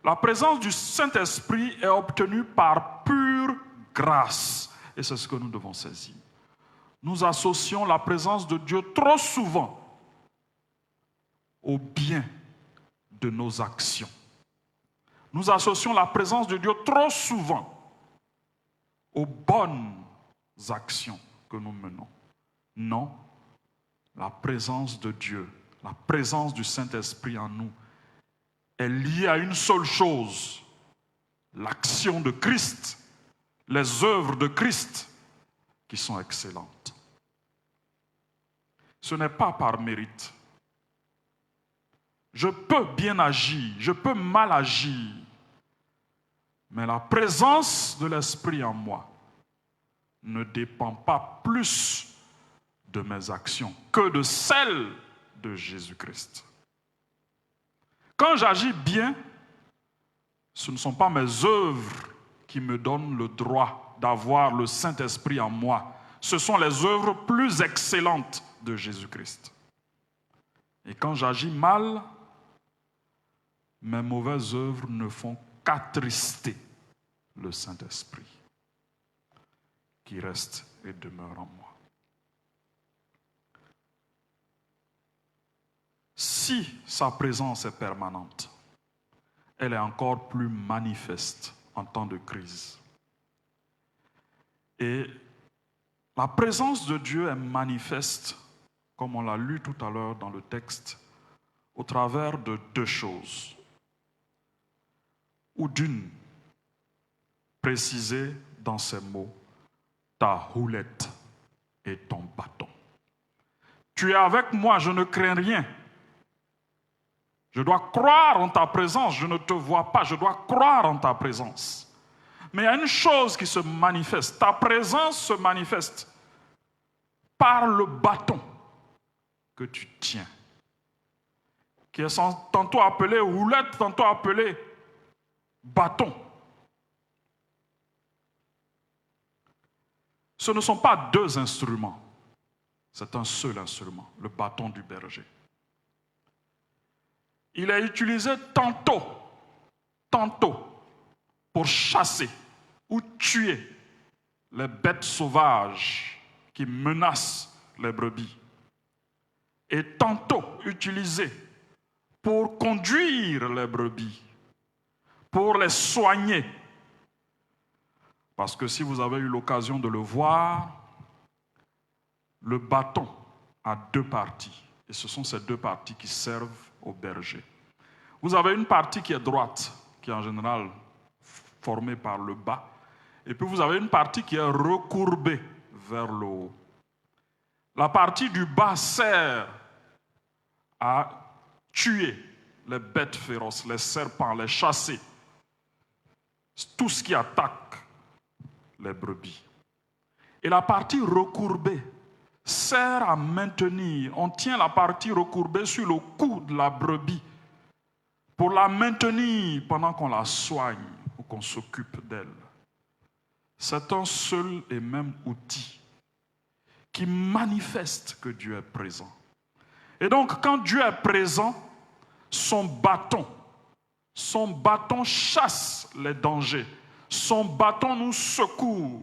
La présence du Saint-Esprit est obtenue par pure grâce, et c'est ce que nous devons saisir. Nous associons la présence de Dieu trop souvent au bien de nos actions. Nous associons la présence de Dieu trop souvent aux bonnes actions que nous menons. Non, la présence de Dieu, la présence du Saint-Esprit en nous est liée à une seule chose, l'action de Christ, les œuvres de Christ qui sont excellentes. Ce n'est pas par mérite. Je peux bien agir, je peux mal agir, mais la présence de l'Esprit en moi ne dépend pas plus de mes actions que de celles de Jésus-Christ. Quand j'agis bien, ce ne sont pas mes œuvres qui me donnent le droit d'avoir le Saint-Esprit en moi. Ce sont les œuvres plus excellentes de Jésus-Christ. Et quand j'agis mal, mes mauvaises œuvres ne font qu'attrister le Saint-Esprit qui reste et demeure en moi. Si sa présence est permanente, elle est encore plus manifeste en temps de crise. Et la présence de Dieu est manifeste, comme on l'a lu tout à l'heure dans le texte, au travers de deux choses. Ou d'une, précisée dans ces mots, ta houlette et ton bâton. Tu es avec moi, je ne crains rien. Je dois croire en ta présence, je ne te vois pas, je dois croire en ta présence. Mais il y a une chose qui se manifeste, ta présence se manifeste par le bâton que tu tiens, qui est tantôt appelé houlette, tantôt appelé bâton. Ce ne sont pas deux instruments, c'est un seul instrument, le bâton du berger. Il est utilisé tantôt pour chasser ou tuer les bêtes sauvages qui menacent les brebis, et tantôt utilisé pour conduire les brebis, pour les soigner. Parce que si vous avez eu l'occasion de le voir, le bâton a deux parties. Et ce sont ces deux parties qui servent au berger. Vous avez une partie qui est droite, qui est en général formée par le bas. Et puis vous avez une partie qui est recourbée vers le haut. La partie du bas sert à tuer les bêtes féroces, les serpents, les chasser. Tout ce qui attaque les brebis. Et la partie recourbée sert à maintenir. On tient la partie recourbée sur le cou de la brebis pour la maintenir pendant qu'on la soigne ou qu'on s'occupe d'elle. C'est un seul et même outil qui manifeste que Dieu est présent. Et donc, quand Dieu est présent, son bâton chasse les dangers. Son bâton nous secourt.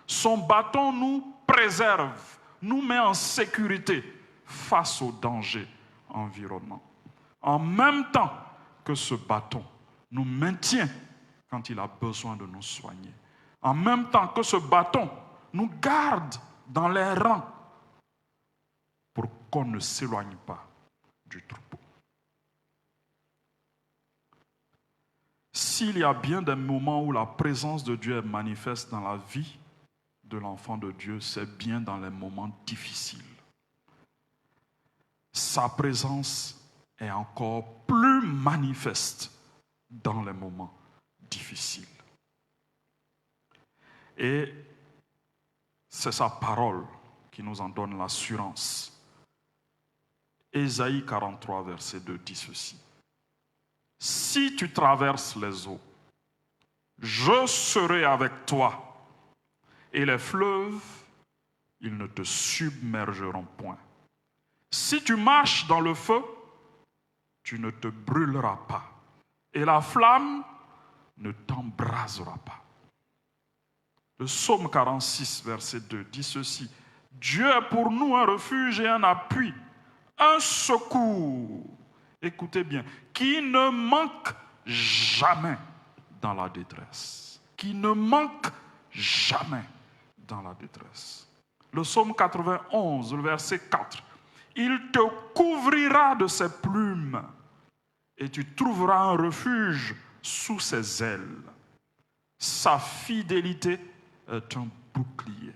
Son bâton nous préserve, nous met en sécurité face aux dangers environnants. En même temps que ce bâton nous maintient quand il a besoin de nous soigner. En même temps que ce bâton nous garde dans les rangs pour qu'on ne s'éloigne pas du troupeau. S'il y a bien des moments où la présence de Dieu est manifeste dans la vie de l'enfant de Dieu, c'est bien dans les moments difficiles. Sa présence est encore plus manifeste dans les moments difficiles. Et c'est sa parole qui nous en donne l'assurance. Ésaïe 43, verset 2 dit ceci. Si tu traverses les eaux, je serai avec toi, et les fleuves, ils ne te submergeront point. Si tu marches dans le feu, tu ne te brûleras pas, et la flamme ne t'embrasera pas. Le psaume 46, verset 2 dit ceci. Dieu est pour nous un refuge et un appui, un secours, écoutez bien, qui ne manque jamais dans la détresse. Qui ne manque jamais dans la détresse. Le psaume 91, le verset 4. Il te couvrira de ses plumes et tu trouveras un refuge sous ses ailes. Sa fidélité est un bouclier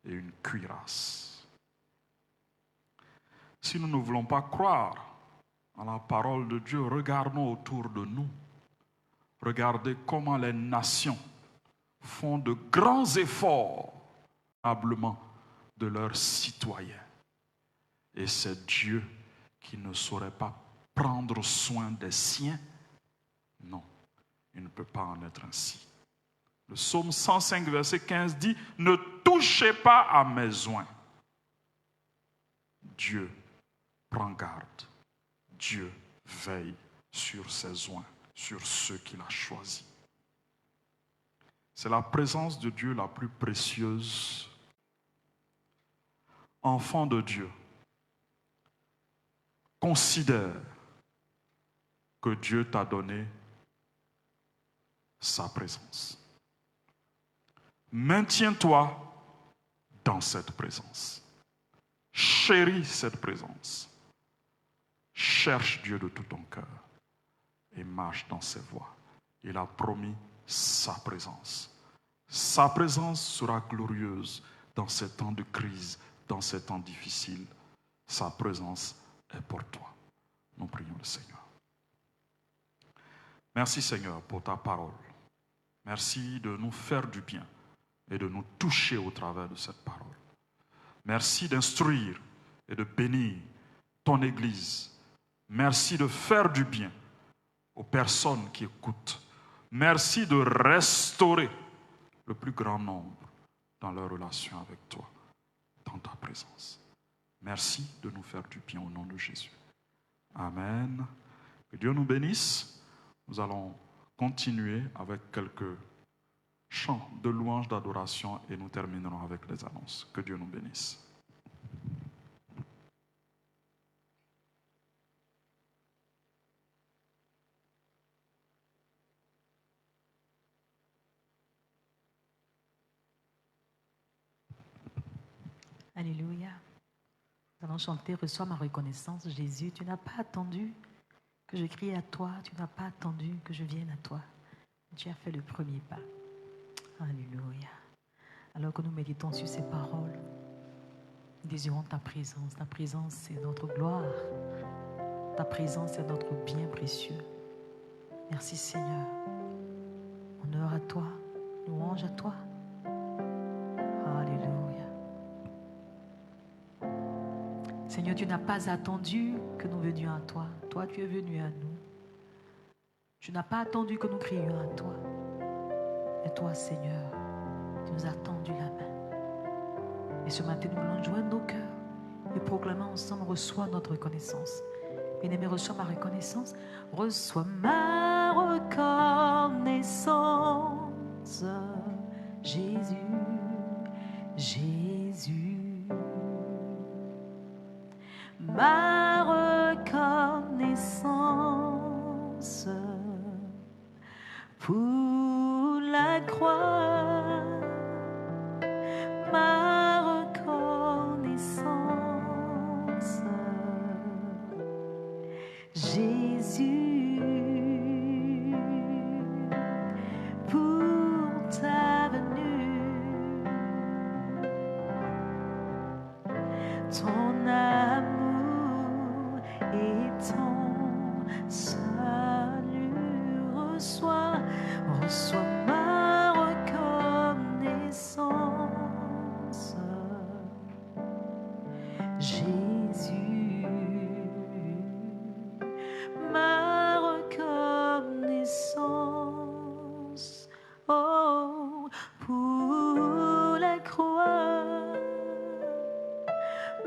et une cuirasse. Si nous ne voulons pas croire à la parole de Dieu, regardons autour de nous. Regardez comment les nations font de grands efforts probablement de leurs citoyens. Et c'est Dieu qui ne saurait pas prendre soin des siens. Non, il ne peut pas en être ainsi. Le psaume 105, verset 15 dit « Ne touchez pas à mes oins. » Dieu prend garde. Dieu veille sur ses oins, sur ceux qu'il a choisis. C'est la présence de Dieu la plus précieuse. Enfant de Dieu, considère que Dieu t'a donné sa présence. Maintiens-toi dans cette présence. Chéris cette présence. Cherche Dieu de tout ton cœur et marche dans ses voies. Il a promis sa présence. Sa présence sera glorieuse dans ces temps de crise, dans ces temps difficiles. Sa présence est pour toi. Nous prions le Seigneur. Merci Seigneur pour ta parole. Merci de nous faire du bien et de nous toucher au travers de cette parole. Merci d'instruire et de bénir ton Église. Merci de faire du bien aux personnes qui écoutent. Merci de restaurer le plus grand nombre dans leur relation avec toi, dans ta présence. Merci de nous faire du bien au nom de Jésus. Amen. Que Dieu nous bénisse. Nous allons continuer avec quelques chants de louange, d'adoration et nous terminerons avec les annonces. Que Dieu nous bénisse.
Alléluia. Nous allons chanter « Reçois ma reconnaissance, Jésus. Tu n'as pas attendu que je crie à toi. Tu n'as pas attendu que je vienne à toi. Tu as fait le premier pas. » Alléluia. Alors que nous méditons sur ces paroles, nous désirons ta présence. Ta présence, c'est notre gloire. Ta présence, c'est notre bien précieux. Merci Seigneur. Honneur à toi. Louange à toi. Alléluia. Seigneur, tu n'as pas attendu que nous venions à toi. Toi, tu es venu à nous. Tu n'as pas attendu que nous crions à toi. Et toi, Seigneur, tu nous as tendu la main. Et ce matin, nous voulons joindre nos cœurs et proclamer ensemble, reçois notre reconnaissance. Bien-aimé, reçois ma reconnaissance. Reçois ma reconnaissance. Jésus, Jésus. Ma reconnaissance pour la croix. Ma reconnaissance. Jésus, pour ta venue, ton amour et ton salut, reçois ma reconnaissance. Jésus, ma reconnaissance, oh, pour la croix,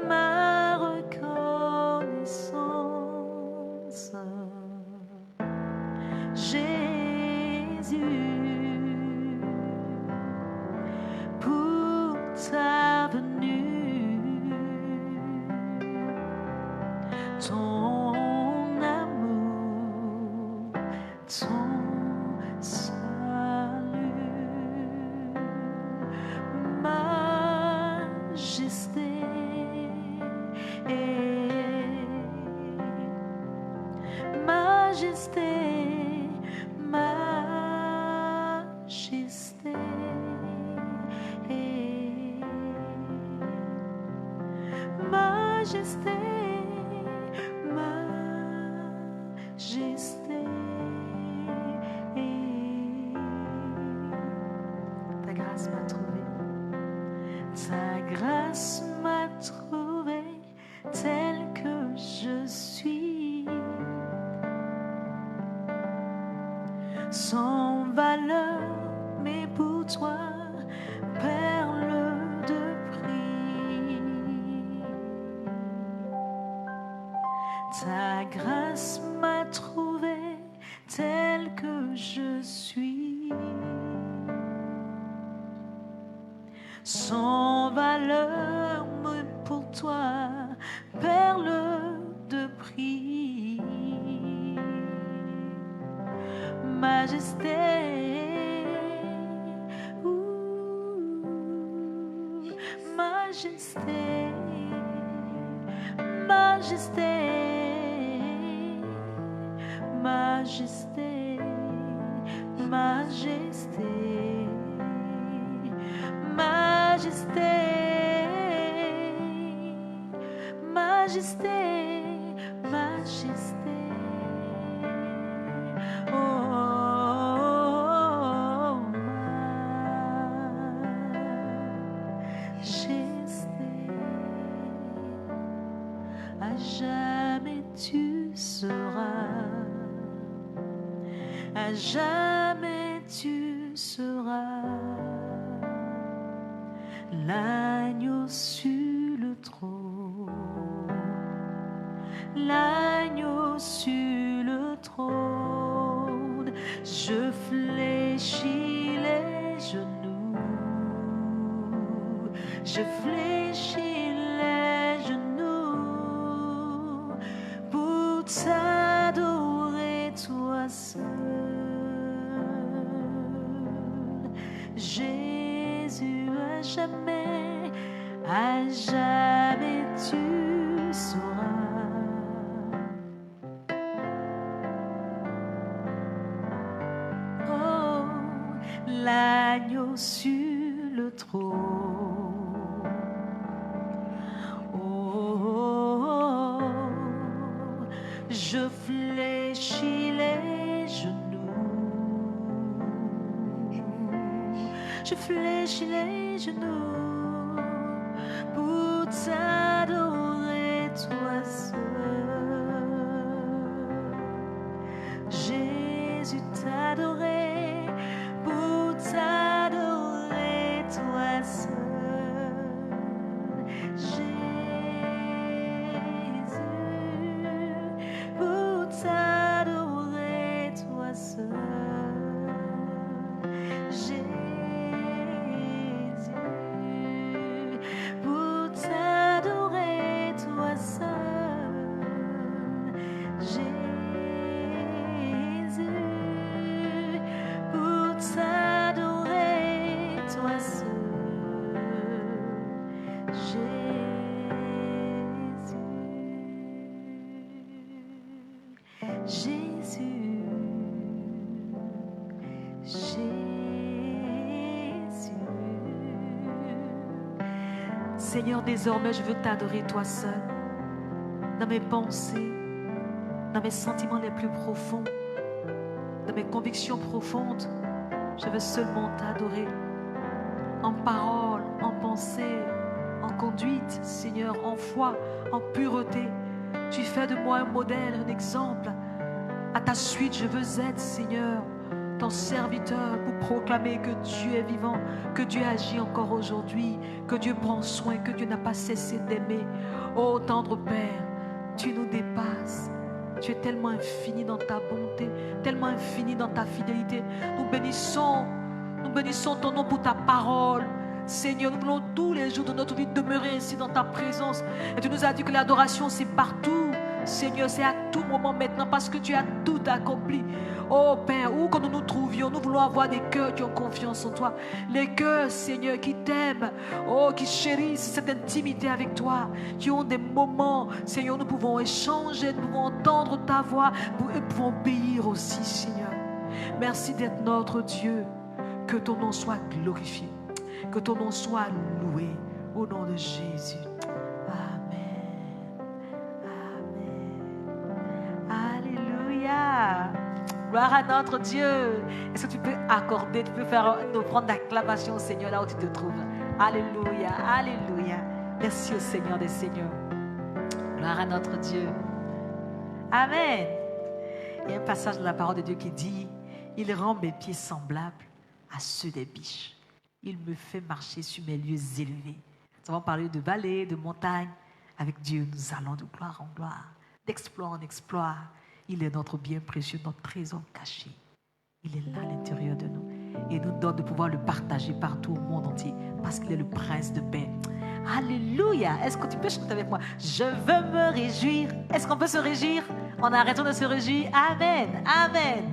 ma reconnaissance. Jésus, pour ta venue, ton amour, ton salut, majesté, majesté, majesté, majesté, majesté. Ta grâce m'a trouvé, ta grâce m'a trouvé tel que je suis, sans valeur, mais pour toi, perle de prix. Ta grâce m'a trouvé tel que je suis, sans valeur, mais pour toi, perle de prix. Majesté, majesté, majesté, majesté, majesté, majesté, majesté, majesté. Oh, majesté, à jamais tu seras, à jamais tu seras l'agneau sur le trône, l'agneau sur le trône. Je fléchis les genoux, je fléchis les genoux pour t'adorer toi seul. Jésus, à jamais tu seras l'agneau sur le trône. Oh, je fléchis les genoux, je fléchis les genoux pour t'adorer toi seul. Jésus, t'adorer, pour t'adorer toi seul. Jésus, pour t'adorer, toi seul. Jésus, pour t'adorer, toi seul. Jésus, pour t'adorer, toi seul. Jésus, Seigneur, désormais je veux t'adorer toi seul, dans mes pensées, dans mes sentiments les plus profonds, dans mes convictions profondes. Je veux seulement t'adorer, en parole, en pensée, en conduite, Seigneur, en foi, en pureté. Tu fais de moi un modèle, un exemple. À ta suite, je veux être, Seigneur, ton serviteur pour proclamer que Dieu est vivant, que Dieu agit encore aujourd'hui, que Dieu prend soin, que Dieu n'a pas cessé d'aimer. Oh, tendre Père, tu nous dépasses. Tu es tellement infini dans ta bonté, tellement infini dans ta fidélité. Nous bénissons ton nom pour ta parole. Seigneur, nous voulons tous les jours de notre vie demeurer ici dans ta présence. Et tu nous as dit que l'adoration, c'est partout. Seigneur, c'est à tout moment maintenant parce que tu as tout accompli. Oh Père, où que nous nous trouvions, nous voulons avoir des cœurs qui ont confiance en toi. Les cœurs, Seigneur, qui t'aiment, oh, qui chérissent cette intimité avec toi, qui ont des moments, Seigneur, où nous pouvons échanger, nous pouvons entendre ta voix, nous pouvons obéir aussi, Seigneur. Merci d'être notre Dieu. Que ton nom soit glorifié, que ton nom soit loué au nom de Jésus. Alléluia. Gloire à notre Dieu. Est-ce que tu peux accorder, tu peux faire une offrande d'acclamation au Seigneur là où tu te trouves? Alléluia, alléluia. Merci au Seigneur des Seigneurs. Gloire à notre Dieu. Amen. Il y a un passage de la parole de Dieu qui dit: il rend mes pieds semblables à ceux des biches. Il me fait marcher sur mes lieux élevés. Nous avons parlé de vallées, de montagnes. Avec Dieu, nous allons de gloire en gloire, d'exploit en exploit. Il est notre bien précieux, notre trésor caché. Il est là à l'intérieur de nous. Et nous donne de pouvoir le partager partout au monde entier. Parce qu'il est le prince de paix. Alléluia. Est-ce que tu peux chanter avec moi? Je veux me réjouir. Est-ce qu'on peut se réjouir? On a raison de se réjouir. Amen. Amen.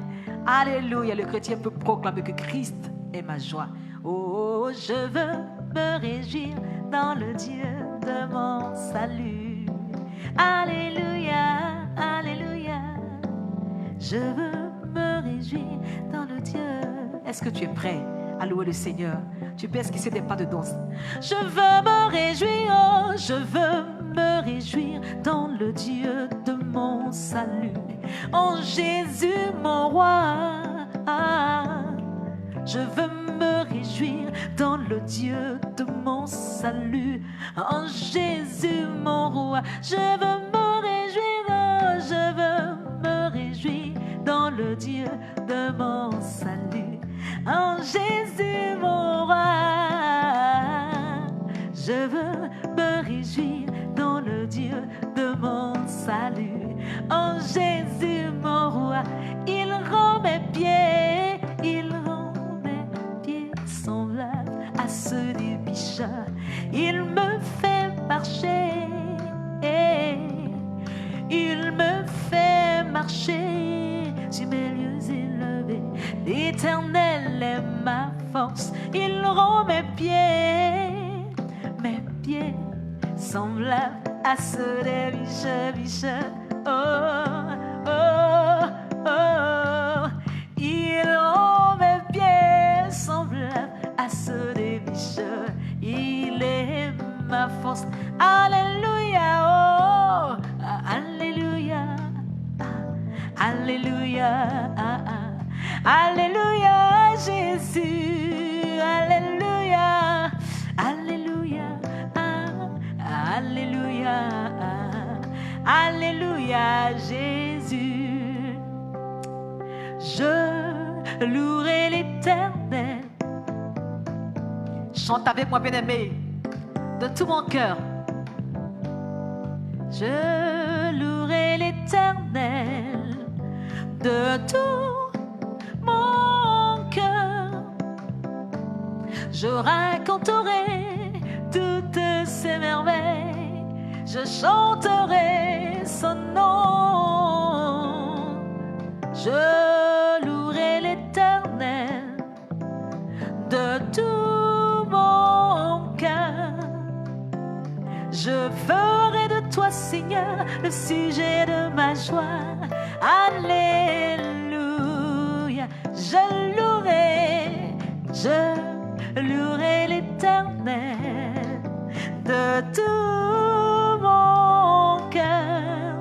Alléluia. Le chrétien peut proclamer que Christ est ma joie. Oh, je veux me réjouir dans le Dieu de mon salut. Alléluia. Alléluia. Je veux me réjouir dans le Dieu. Est-ce que tu es prêt à louer le Seigneur? Tu peux esquisser des pas de danse. Je veux me réjouir, oh, je veux me réjouir dans le Dieu de mon salut. En Jésus mon roi, je veux me réjouir dans le Dieu de mon salut. En Jésus mon roi, je veux me réjouir, oh, je veux me réjouir dans le Dieu de mon salut. En Jésus mon roi, je veux me réjouir dans le Dieu de mon salut. En Jésus mon roi, il rend mes pieds semblables à ceux des biches. Il me fait marcher, il me fait marcher sur mes lieux élevés. L'Éternel est ma force, il rend mes pieds semblables à ceux des biches. Oh, oh, oh. Il rend mes pieds semblables à ceux des biches. Il est ma force. Alléluia, oh, alléluia, alléluia, alléluia, Jésus, alléluia, alléluia, alléluia, alléluia, Jésus. Je louerai l'Éternel. Chante avec moi, bien-aimé, de tout mon cœur. Je louerai l'Éternel de tout mon cœur. Je raconterai toutes ses merveilles. Je chanterai son nom. Je louerai l'Éternel de tout mon cœur. Je ferai de toi, Seigneur, le sujet de ma joie. Alléluia. Je louerai l'Éternel de tout mon cœur.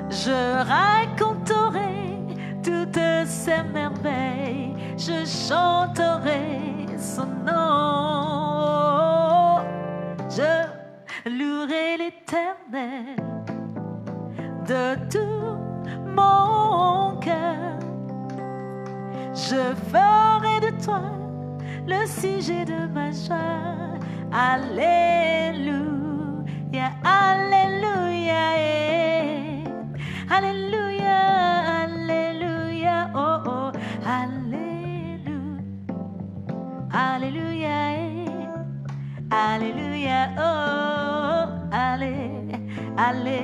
Je raconterai toutes ses merveilles. Je chanterai son nom. Je louerai l'Éternel de tout mon cœur. Je ferai de toi le sujet de ma joie. Alléluia, alléluia, alléluia, alléluia, oh oh, alléluia, alléluia, alléluia, oh, allé, allé,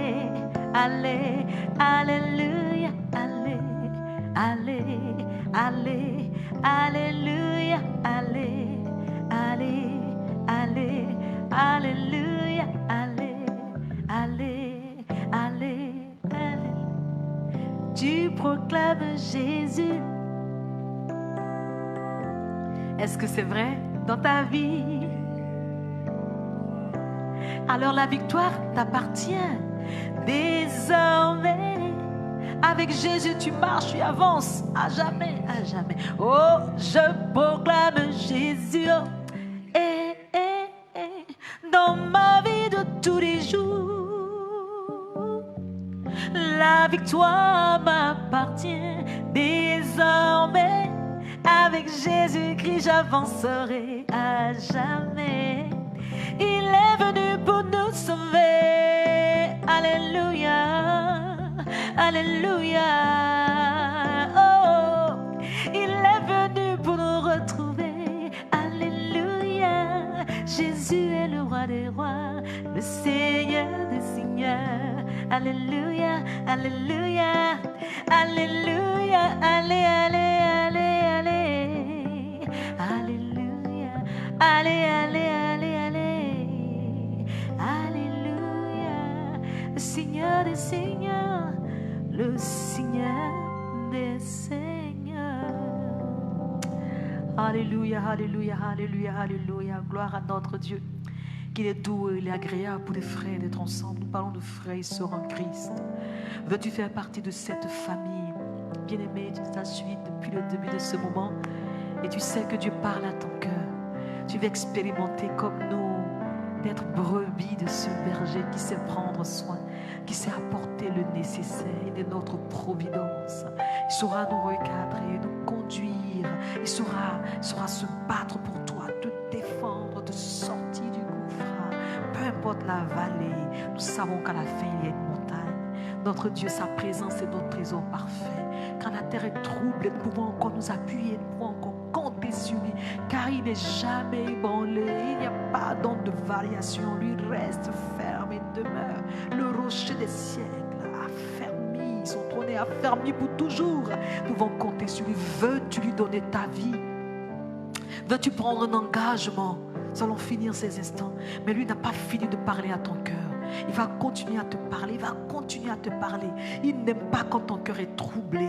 allé, alléluia, allé, allé, allé, alléluia, allé, allé, allé, alléluia, allé, allé, allé, allé. Tu proclames Jésus. Est-ce que c'est vrai dans ta vie? Alors la victoire t'appartient. Désormais, avec Jésus tu marches, tu avances à jamais, à jamais. Oh, je proclame Jésus dans ma vie de tous les jours. La victoire m'appartient. Désormais, avec Jésus-Christ j'avancerai à jamais. Il est venu pour nous sauver. Alléluia, alléluia. Oh, il est venu pour nous retrouver. Alléluia. Jésus est le roi des rois, le Seigneur des seigneurs. Alléluia, alléluia, alléluia, allez, allez, allez, allez. Alléluia, allez, allez, allez, allez. Alléluia, le Seigneur des seigneurs, le Seigneur des seigneurs. Alléluia, alléluia, alléluia, alléluia. Gloire à notre Dieu. Qu'il est doux et il est agréable pour les frères d'être ensemble. Nous parlons de frères et sœurs en Christ. Veux-tu faire partie de cette famille? Bien-aimé, tu t'as suivi depuis le début de ce moment et tu sais que Dieu parle à ton cœur. Tu veux expérimenter comme nous d'être brebis de ce berger qui sait prendre soin, qui sait apporter le nécessaire de notre providence. Il saura nous recadrer, nous conduire. Il saura se battre pour toi, te défendre, te sortir du gouffre. Peu importe la vallée, nous savons qu'à la fin, il y a une montagne. Notre Dieu, sa présence est notre trésor parfait. Quand la terre est troublée, nous pouvons encore nous appuyer, nous pouvons encore compter sur lui, car il n'est jamais ébranlé. Il n'y a pas d'onde de variation. Lui reste ferme et demeure. Le rocher des siècles affermi, son trône est affermi pour toujours. Nous pouvons compter sur lui. Veux-tu lui donner ta vie? Veux-tu prendre un engagement? Nous allons finir ces instants. Mais lui n'a pas fini de parler à ton cœur. Il va continuer à te parler. Il va continuer à te parler. Il n'aime pas quand ton cœur est troublé.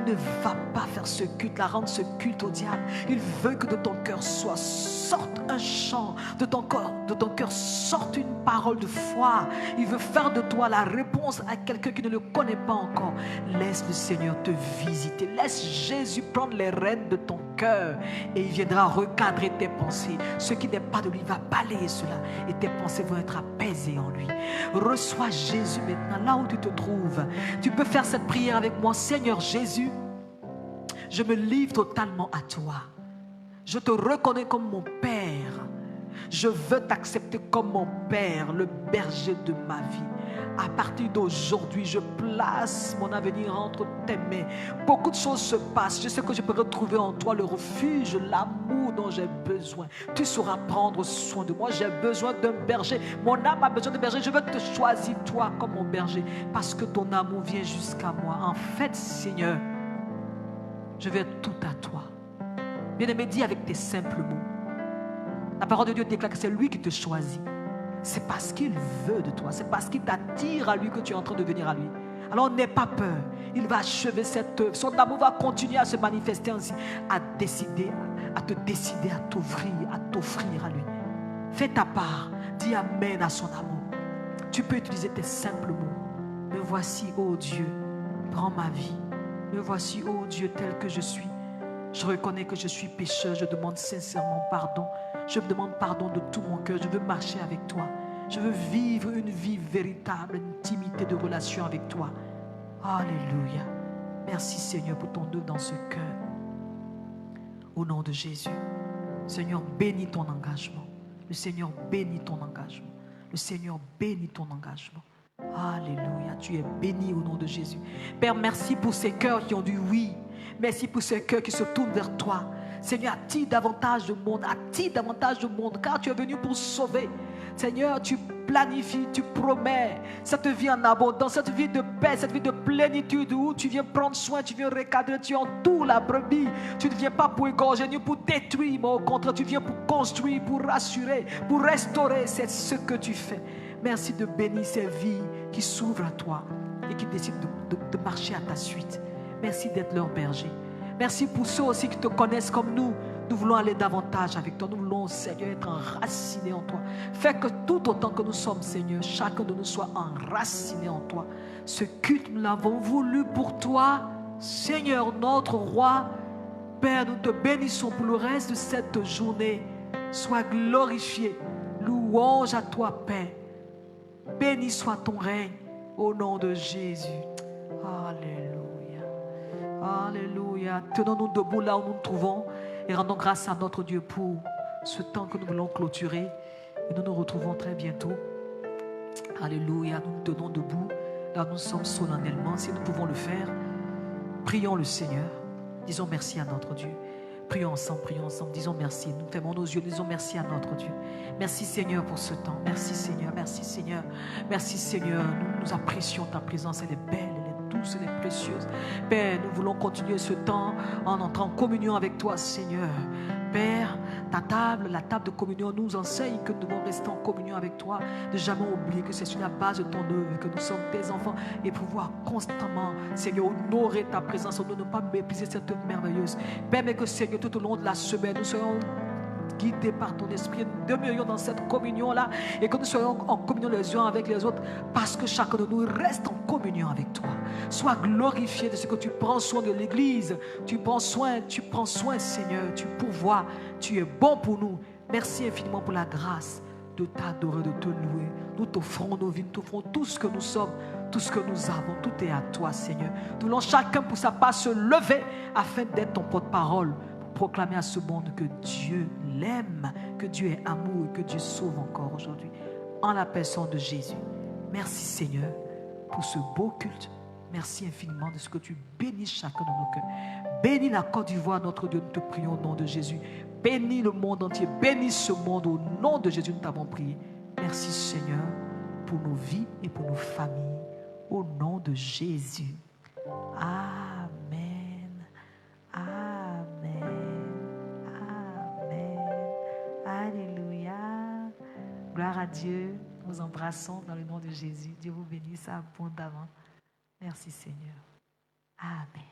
Ne va pas faire ce culte, rendre ce culte au diable. Il veut que de ton cœur sorte un chant. De ton cœur sorte une parole de foi. Il veut faire de toi la réponse à quelqu'un qui ne le connaît pas encore. Laisse le Seigneur te visiter. Laisse Jésus prendre les rênes de ton cœur. Et il viendra recadrer tes pensées. Ce qui n'est pas de lui va balayer cela. Et tes pensées vont être apaisées en lui. Reçois Jésus maintenant, là où tu te trouves. Tu peux faire cette prière avec moi. Seigneur Jésus, je me livre totalement à toi. Je te reconnais comme mon Père.
Je veux t'accepter comme mon Père, le berger de ma vie. À partir d'aujourd'hui, je place mon avenir entre tes mains. Beaucoup de choses se passent. Je sais que je peux retrouver en toi le refuge, l'amour dont j'ai besoin. Tu sauras prendre soin de moi. J'ai besoin d'un berger. Mon âme a besoin de berger. Je veux te choisir, toi, comme mon berger, parce que ton amour vient jusqu'à moi. En fait, Seigneur, je veux être tout à toi. Bien-aimé, dis avec tes simples mots. La parole de Dieu déclare que c'est lui qui te choisit. C'est parce qu'il veut de toi. C'est parce qu'il t'attire à lui que tu es en train de venir à lui. Alors n'aie pas peur. Il va achever cette œuvre. Son amour va continuer à se manifester ainsi. À te décider à t'offrir à lui. Fais ta part. Dis Amen à son amour. Tu peux utiliser tes simples mots. Me voici, ô Dieu. Prends ma vie. Me voici, ô Dieu, tel que je suis. Je reconnais que je suis pécheur. Je demande sincèrement pardon. Je me demande pardon de tout mon cœur. Je veux marcher avec toi. Je veux vivre une vie véritable, une intimité de relation avec toi. Alléluia. Merci Seigneur pour ton œuvre dans ce cœur. Au nom de Jésus. Seigneur, bénis ton engagement. Le Seigneur bénit ton engagement. Le Seigneur bénit ton engagement. Alléluia. Tu es béni au nom de Jésus. Père, merci pour ces cœurs qui ont dit oui. Merci pour ces cœurs qui se tournent vers toi. Seigneur, attire davantage de monde, car tu es venu pour sauver. Seigneur, tu planifies, tu promets cette vie en abondance, cette vie de paix, cette vie de plénitude où tu viens prendre soin, tu viens recadrer, tu entoures la brebis. Tu ne viens pas pour égorger, ni pour détruire, mais au contraire, tu viens pour construire, pour rassurer, pour restaurer. C'est ce que tu fais. Merci de bénir ces vies qui s'ouvrent à toi et qui décident de marcher à ta suite. Merci d'être leur berger. Merci pour ceux aussi qui te connaissent comme nous. Nous voulons aller davantage avec toi. Nous voulons, Seigneur, être enracinés en toi. Fais que tout autant que nous sommes, Seigneur, chacun de nous soit enraciné en toi. Ce culte, nous l'avons voulu pour toi, Seigneur, notre roi. Père, nous te bénissons pour le reste de cette journée. Sois glorifié. Louange à toi, Père. Béni soit ton règne au nom de Jésus. Alléluia. Alléluia. Tenons-nous debout là où nous nous trouvons et rendons grâce à notre Dieu pour ce temps que nous voulons clôturer. Et nous nous retrouvons très bientôt. Alléluia. Nous nous tenons debout là où nous sommes solennellement. Si nous pouvons le faire, prions le Seigneur. Disons merci à notre Dieu. Prions ensemble, disons merci. Nous fermons nos yeux, disons merci à notre Dieu. Merci Seigneur pour ce temps. Merci Seigneur, merci Seigneur. Merci Seigneur, nous apprécions ta présence, elle est belle, elle est douce, elle est précieuse. Père, nous voulons continuer ce temps en entrant en communion avec toi Seigneur. Père, ta table, la table de communion nous enseigne que nous devons rester en communion avec toi, de jamais oublier que c'est sur la base de ton œuvre, que nous sommes tes enfants et pouvoir constamment, Seigneur, honorer ta présence, ne pas mépriser cette œuvre merveilleuse. Père, mais que Seigneur, tout au long de la semaine, nous soyons guidés par ton esprit, nous demeurions dans cette communion-là et que nous soyons en communion les uns avec les autres parce que chacun de nous reste en communion avec toi. Sois glorifié de ce que tu prends soin de l'Église, tu prends soin Seigneur, tu pourvois, tu es bon pour nous. Merci infiniment pour la grâce de t'adorer, de te louer. Nous t'offrons nos vies, nous t'offrons tout ce que nous sommes, tout ce que nous avons, tout est à toi Seigneur. Nous voulons chacun pour sa part se lever afin d'être ton porte-parole, proclamer à ce monde que Dieu l'aime, que Dieu est amour et que Dieu sauve encore aujourd'hui. En la personne de Jésus. Merci Seigneur pour ce beau culte. Merci infiniment de ce que tu bénis chacun de nos cœurs. Bénis la Côte d'Ivoire, notre Dieu, nous te prions au nom de Jésus. Bénis le monde entier, bénis ce monde au nom de Jésus, nous t'avons prié. Merci Seigneur pour nos vies et pour nos familles. Au nom de Jésus. Amen. Amen. Alléluia. Gloire à Dieu. Nous embrassons dans le nom de Jésus. Dieu vous bénisse abondamment. Merci Seigneur. Amen.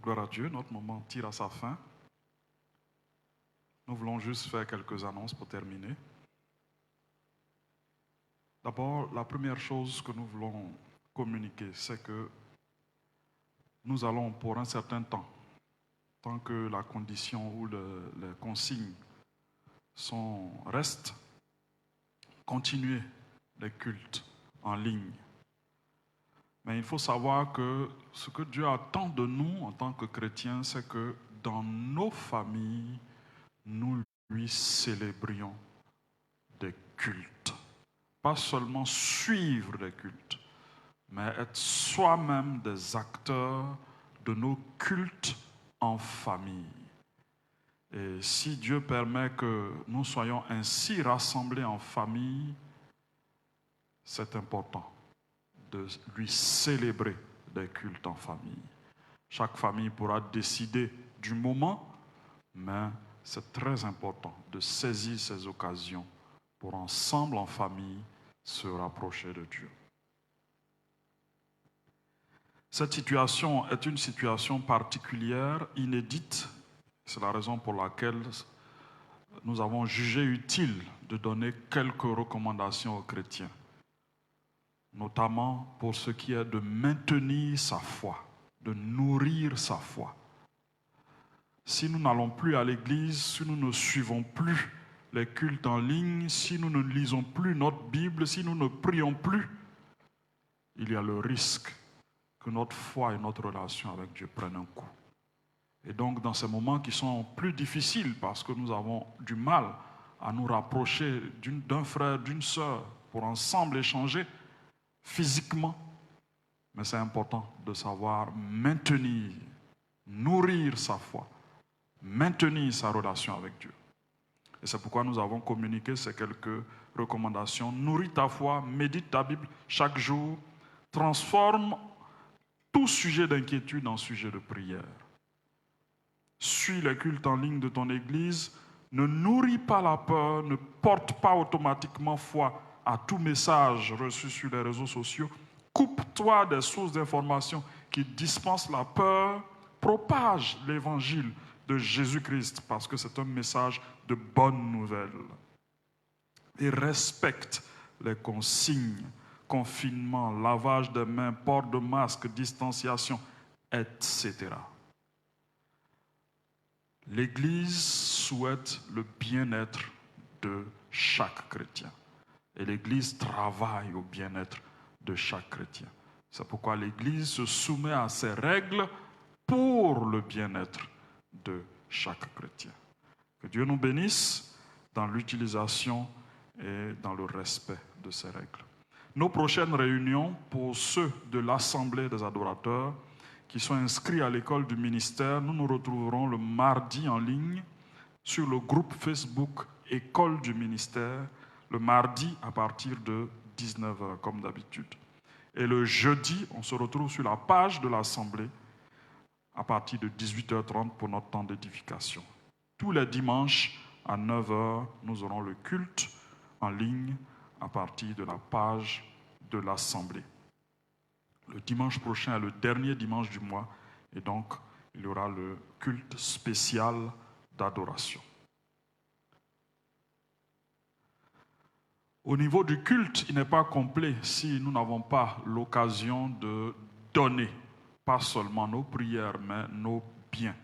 Gloire à Dieu, notre moment tire à sa fin. Nous voulons juste faire quelques annonces pour terminer. D'abord, la première chose que nous voulons communiquer, c'est que nous allons pour un certain temps, tant que la condition ou les consignes restent, continuer les cultes en ligne. Mais il faut savoir que ce que Dieu attend de nous en tant que chrétiens, c'est que dans nos familles, nous lui célébrions des cultes. Pas seulement suivre des cultes, mais être soi-même des acteurs de nos cultes en famille. Et si Dieu permet que nous soyons ainsi rassemblés en famille, c'est important de lui célébrer des cultes en famille. Chaque famille pourra décider du moment, mais c'est très important de saisir ces occasions pour ensemble en famille se rapprocher de Dieu. Cette situation est une situation particulière, inédite. C'est la raison pour laquelle nous avons jugé utile de donner quelques recommandations aux chrétiens, notamment pour ce qui est de maintenir sa foi, de nourrir sa foi. Si nous n'allons plus à l'église, si nous ne suivons plus les cultes en ligne, si nous ne lisons plus notre Bible, si nous ne prions plus, il y a le risque que notre foi et notre relation avec Dieu prennent un coup. Et donc, dans ces moments qui sont plus difficiles, parce que nous avons du mal à nous rapprocher d'un frère, d'une sœur, pour ensemble échanger physiquement, mais c'est important de savoir maintenir, nourrir sa foi, maintenir sa relation avec Dieu. Et c'est pourquoi nous avons communiqué ces quelques recommandations. Nourris ta foi, médite ta Bible chaque jour, transforme tout sujet d'inquiétude en sujet de prière. Suis les cultes en ligne de ton église, ne nourris pas la peur, ne porte pas automatiquement foi à tout message reçu sur les réseaux sociaux. Coupe-toi des sources d'information qui dispensent la peur, propage l'évangile de Jésus-Christ parce que c'est un message de bonne nouvelle. Et respecte les consignes, confinement, lavage des mains, port de masque, distanciation, etc. L'Église souhaite le bien-être de chaque chrétien. Et l'Église travaille au bien-être de chaque chrétien. C'est pourquoi l'Église se soumet à ces règles pour le bien-être de chaque chrétien. Que Dieu nous bénisse dans l'utilisation et dans le respect de ces règles. Nos prochaines réunions pour ceux de l'Assemblée des adorateurs qui sont inscrits à l'école du ministère, nous nous retrouverons le mardi en ligne sur le groupe Facebook École du ministère, le mardi à partir de 19h comme d'habitude. Et le jeudi, on se retrouve sur la page de l'Assemblée à partir de 18h30 pour notre temps d'édification. Tous les dimanches à 9h, nous aurons le culte en ligne à partir de la page de l'Assemblée. Le dimanche prochain est le dernier dimanche du mois et donc il y aura le culte spécial d'adoration. Au niveau du culte, il n'est pas complet si nous n'avons pas l'occasion de donner, pas seulement nos prières, mais nos biens.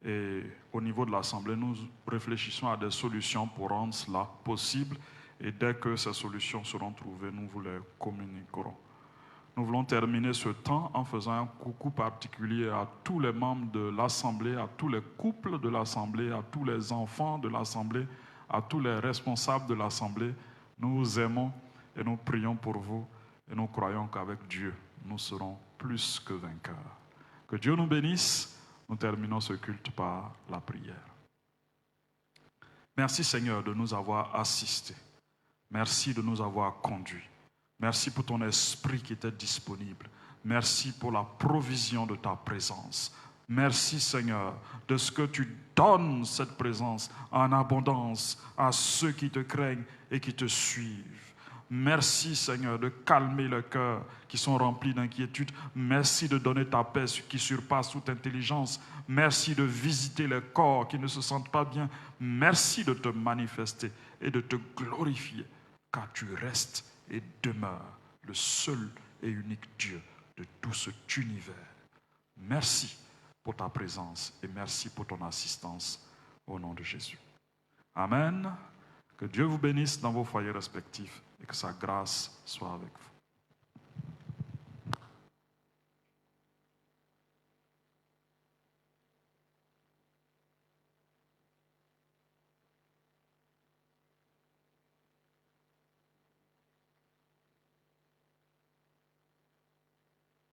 Et au niveau de l'Assemblée, nous réfléchissons à des solutions pour rendre cela possible. Et dès que ces solutions seront trouvées, nous vous les communiquerons. Nous voulons terminer ce temps en faisant un coucou particulier à tous les membres de l'Assemblée, à tous les couples de l'Assemblée, à tous les enfants de l'Assemblée, à tous les responsables de l'Assemblée. Nous vous aimons et nous prions pour vous et nous croyons qu'avec Dieu, nous serons plus que vainqueurs. Que Dieu nous bénisse. Nous terminons ce culte par la prière. Merci Seigneur de nous avoir assistés. Merci de nous avoir conduits. Merci pour ton esprit qui était disponible. Merci pour la provision de ta présence. Merci Seigneur de ce que tu donnes cette présence en abondance à ceux qui te craignent et qui te suivent. Merci Seigneur de calmer les cœurs qui sont remplis d'inquiétude. Merci de donner ta paix qui surpasse toute intelligence. Merci de visiter les corps qui ne se sentent pas bien. Merci de te manifester et de te glorifier, car tu restes et demeures le seul et unique Dieu de tout cet univers. Merci pour ta présence et merci pour ton assistance au nom de Jésus. Amen. Que Dieu vous bénisse dans vos foyers respectifs et que sa grâce soit avec vous.